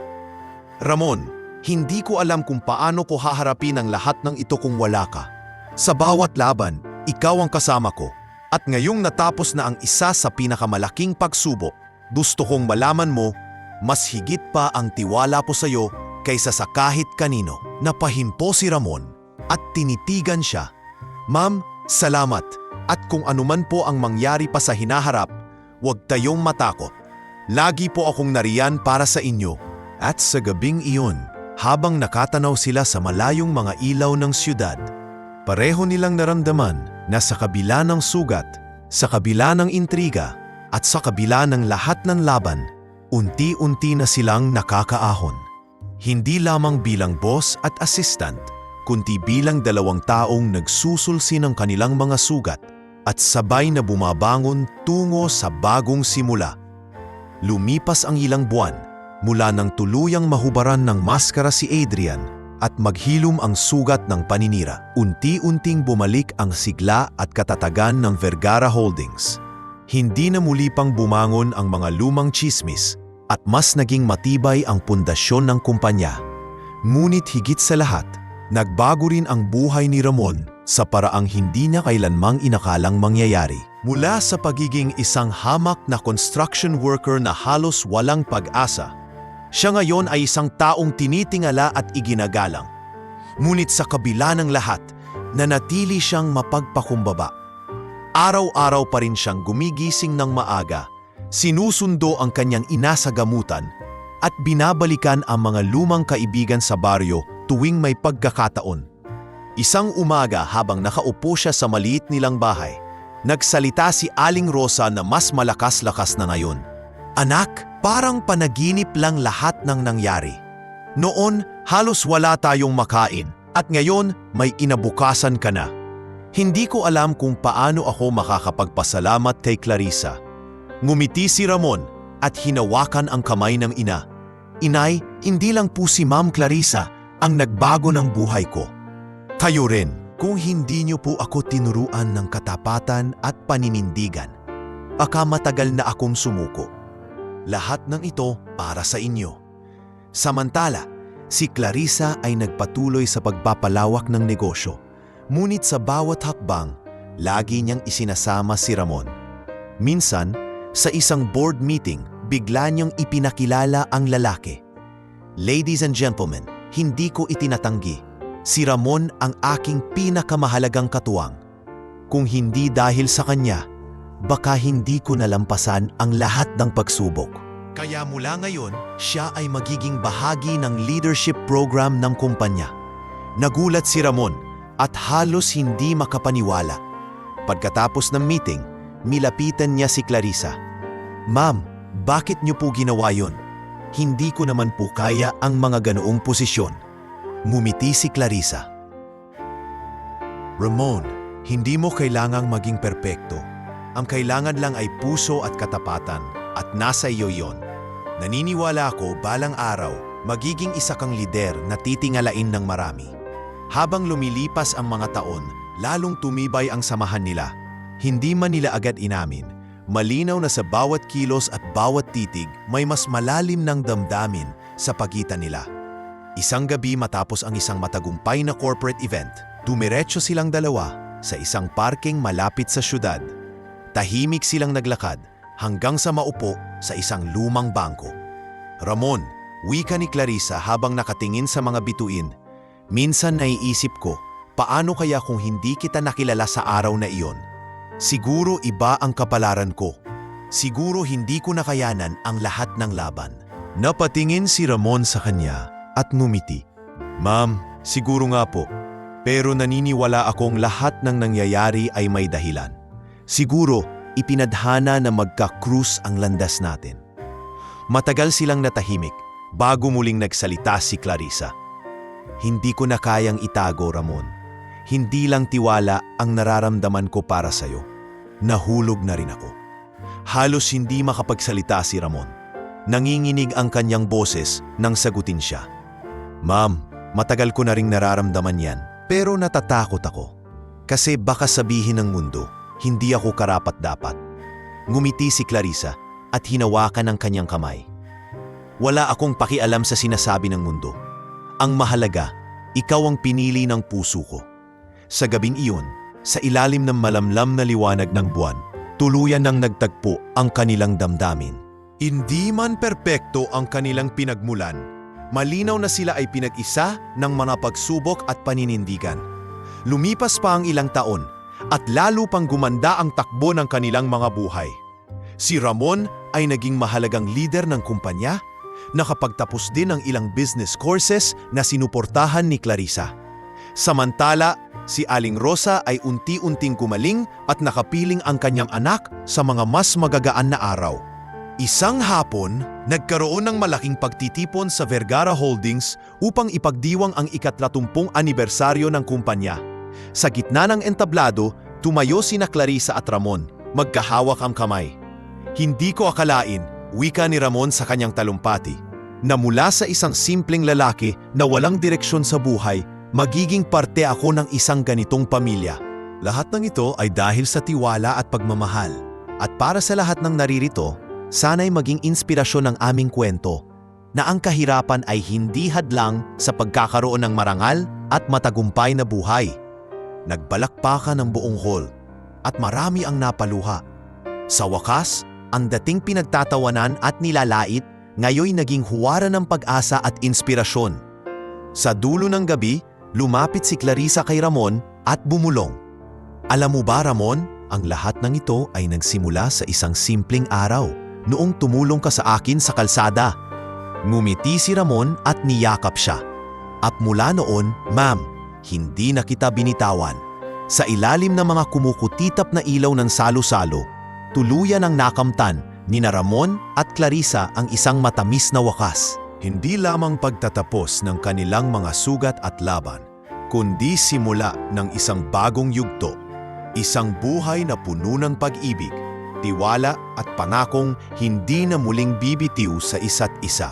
Ramon, hindi ko alam kung paano ko haharapin ang lahat ng ito kung wala ka. Sa bawat laban, ikaw ang kasama ko. At ngayong natapos na ang isa sa pinakamalaking pagsubok, gusto kong malaman mo, mas higit pa ang tiwala po sa iyo kaysa sa kahit kanino. Napahimpo si Ramon at tinitigan siya. Ma'am, salamat. At kung anuman po ang mangyari pa sa hinaharap, huwag tayong matakot. Lagi po akong nariyan para sa inyo. At sa gabing iyon, habang nakatanaw sila sa malayong mga ilaw ng siyudad, pareho nilang naramdaman na sa kabila ng sugat, sa kabila ng intriga, at sa kabila ng lahat ng laban, unti-unti na silang nakakaahon. Hindi lamang bilang boss at assistant, kundi bilang dalawang taong nagsusulsi ng kanilang mga sugat at sabay na bumabangon tungo sa bagong simula. Lumipas ang ilang buwan mula nang tuluyang mahubaran ng maskara si Adrian at maghilom ang sugat ng paninira. Unti-unting bumalik ang sigla at katatagan ng Vergara Holdings. Hindi na muli pang bumangon ang mga lumang chismis at mas naging matibay ang pundasyon ng kumpanya. Ngunit higit sa lahat, nagbago rin ang buhay ni Ramon sa paraang hindi niya kailanmang inakalang mangyayari. Mula sa pagiging isang hamak na construction worker na halos walang pag-asa, Siya ngayon ay isang taong tinitingala at iginagalang. Ngunit sa kabila ng lahat, nanatili siyang mapagpakumbaba. Araw-araw pa rin siyang gumigising ng maaga, sinusundo ang kanyang ina sa gamutan, at binabalikan ang mga lumang kaibigan sa baryo tuwing may pagkakataon. Isang umaga habang nakaupo siya sa maliit nilang bahay, nagsalita si Aling Rosa na mas malakas-lakas na ngayon. "Anak, parang panaginip lang lahat ng nangyari. Noon, halos wala tayong makain at ngayon may inabukasan ka na. Hindi ko alam kung paano ako makakapagpasalamat kay Clarissa." Ngumiti si Ramon at hinawakan ang kamay ng ina. "Inay, hindi lang po si Ma'am Clarissa ang nagbago ng buhay ko. Kayo rin, kung hindi niyo po ako tinuruan ng katapatan at paninindigan, baka matagal na akong sumuko. Lahat ng ito para sa inyo." Samantala, si Clarissa ay nagpatuloy sa pagpapalawak ng negosyo. Ngunit sa bawat hakbang, lagi niyang isinasama si Ramon. Minsan, sa isang board meeting, bigla niyang ipinakilala ang lalaki. "Ladies and gentlemen, hindi ko itinatanggi. Si Ramon ang aking pinakamahalagang katuwang. Kung hindi dahil sa kanya, baka hindi ko nalampasan ang lahat ng pagsubok. Kaya mula ngayon, siya ay magiging bahagi ng leadership program ng kumpanya." Nagulat si Ramon at halos hindi makapaniwala. Pagkatapos ng meeting, milapitan niya si Clarissa. "Ma'am, bakit niyo po ginawa yon? Hindi ko naman po kaya ang mga ganoong posisyon." Ngumiti si Clarissa. "Ramon, hindi mo kailangang maging perpekto. Ang kailangan lang ay puso at katapatan, at nasa iyo yon. Naniniwala ako balang araw, magiging isa kang lider na titingalain ng marami." Habang lumilipas ang mga taon, lalong tumibay ang samahan nila. Hindi man nila agad inamin, malinaw na sa bawat kilos at bawat titig may mas malalim ng damdamin sa pagitan nila. Isang gabi matapos ang isang matagumpay na corporate event, dumiretso silang dalawa sa isang parking malapit sa syudad. Tahimik silang naglakad hanggang sa maupo sa isang lumang bangko. "Ramon," wika ni Clarissa habang nakatingin sa mga bituin, "minsan naiisip ko, paano kaya kung hindi kita nakilala sa araw na iyon? Siguro iba ang kapalaran ko. Siguro hindi ko nakayanan ang lahat ng laban." Napatingin si Ramon sa kanya at ngumiti. "Ma'am, siguro nga po. Pero naniniwala akong lahat ng nangyayari ay may dahilan. Siguro, ipinadhana na magka-cruise ang landas natin." Matagal silang natahimik bago muling nagsalita si Clarissa. "Hindi ko na kayang itago, Ramon. Hindi lang tiwala ang nararamdaman ko para sa'yo. Nahulog na rin ako." Halos hindi makapagsalita si Ramon. Nanginginig ang kanyang boses nang sagutin siya. "Ma'am, matagal ko na ring nararamdaman yan, pero natatakot ako. Kasi baka sabihin ng mundo, hindi ako karapat-dapat." Ngumiti si Clarissa at hinawakan ang kanyang kamay. "Wala akong pakialam sa sinasabi ng mundo. Ang mahalaga, ikaw ang pinili ng puso ko." Sa gabing iyon, sa ilalim ng malamlam na liwanag ng buwan, tuluyan nang nagtagpo ang kanilang damdamin. Hindi man perpekto ang kanilang pinagmulan, malinaw na sila ay pinag-isa ng mga pagsubok at paninindigan. Lumipas pa ang ilang taon at lalo pang gumanda ang takbo ng kanilang mga buhay. Si Ramon ay naging mahalagang leader ng kumpanya, nakapagtapos din ng ilang business courses na sinuportahan ni Clarissa. Samantala, si Aling Rosa ay unti-unting gumaling at nakapiling ang kanyang anak sa mga mas magagaan na araw. Isang hapon, nagkaroon ng malaking pagtitipon sa Vergara Holdings upang ipagdiwang ang ika-30 anibersaryo ng kumpanya. Sa gitna ng entablado, tumayo sina Clarissa at Ramon, magkahawak ang kamay. "Hindi ko akalain," wika ni Ramon sa kanyang talumpati, "na mula sa isang simpleng lalaki na walang direksyon sa buhay, magiging parte ako ng isang ganitong pamilya. Lahat ng ito ay dahil sa tiwala at pagmamahal. At para sa lahat ng naririto, sana'y maging inspirasyon ng aming kwento na ang kahirapan ay hindi hadlang sa pagkakaroon ng marangal at matagumpay na buhay." Nagbalakpakan ng buong hall at marami ang napaluha. Sa wakas, ang dating pinagtatawanan at nilalait ngayoy naging huwara ng pag-asa at inspirasyon. Sa dulo ng gabi, lumapit si Clarissa kay Ramon at bumulong. Alam mo ba, Ramon, ang lahat ng ito ay nagsimula sa isang simpleng araw, noong tumulong ka sa akin sa kalsada. Ngumiti si Ramon at niyakap siya. At mula noon, ma'am, hindi na kita binitawan. Sa ilalim ng mga kumukutitap na ilaw ng salo-salo, tuluyan ang nakamtan ni Ramon at Clarissa ang isang matamis na wakas. Hindi lamang pagtatapos ng kanilang mga sugat at laban, kundi simula ng isang bagong yugto. Isang buhay na puno ng pag-ibig, tiwala at pangakong hindi na muling bibitiw sa isa't isa.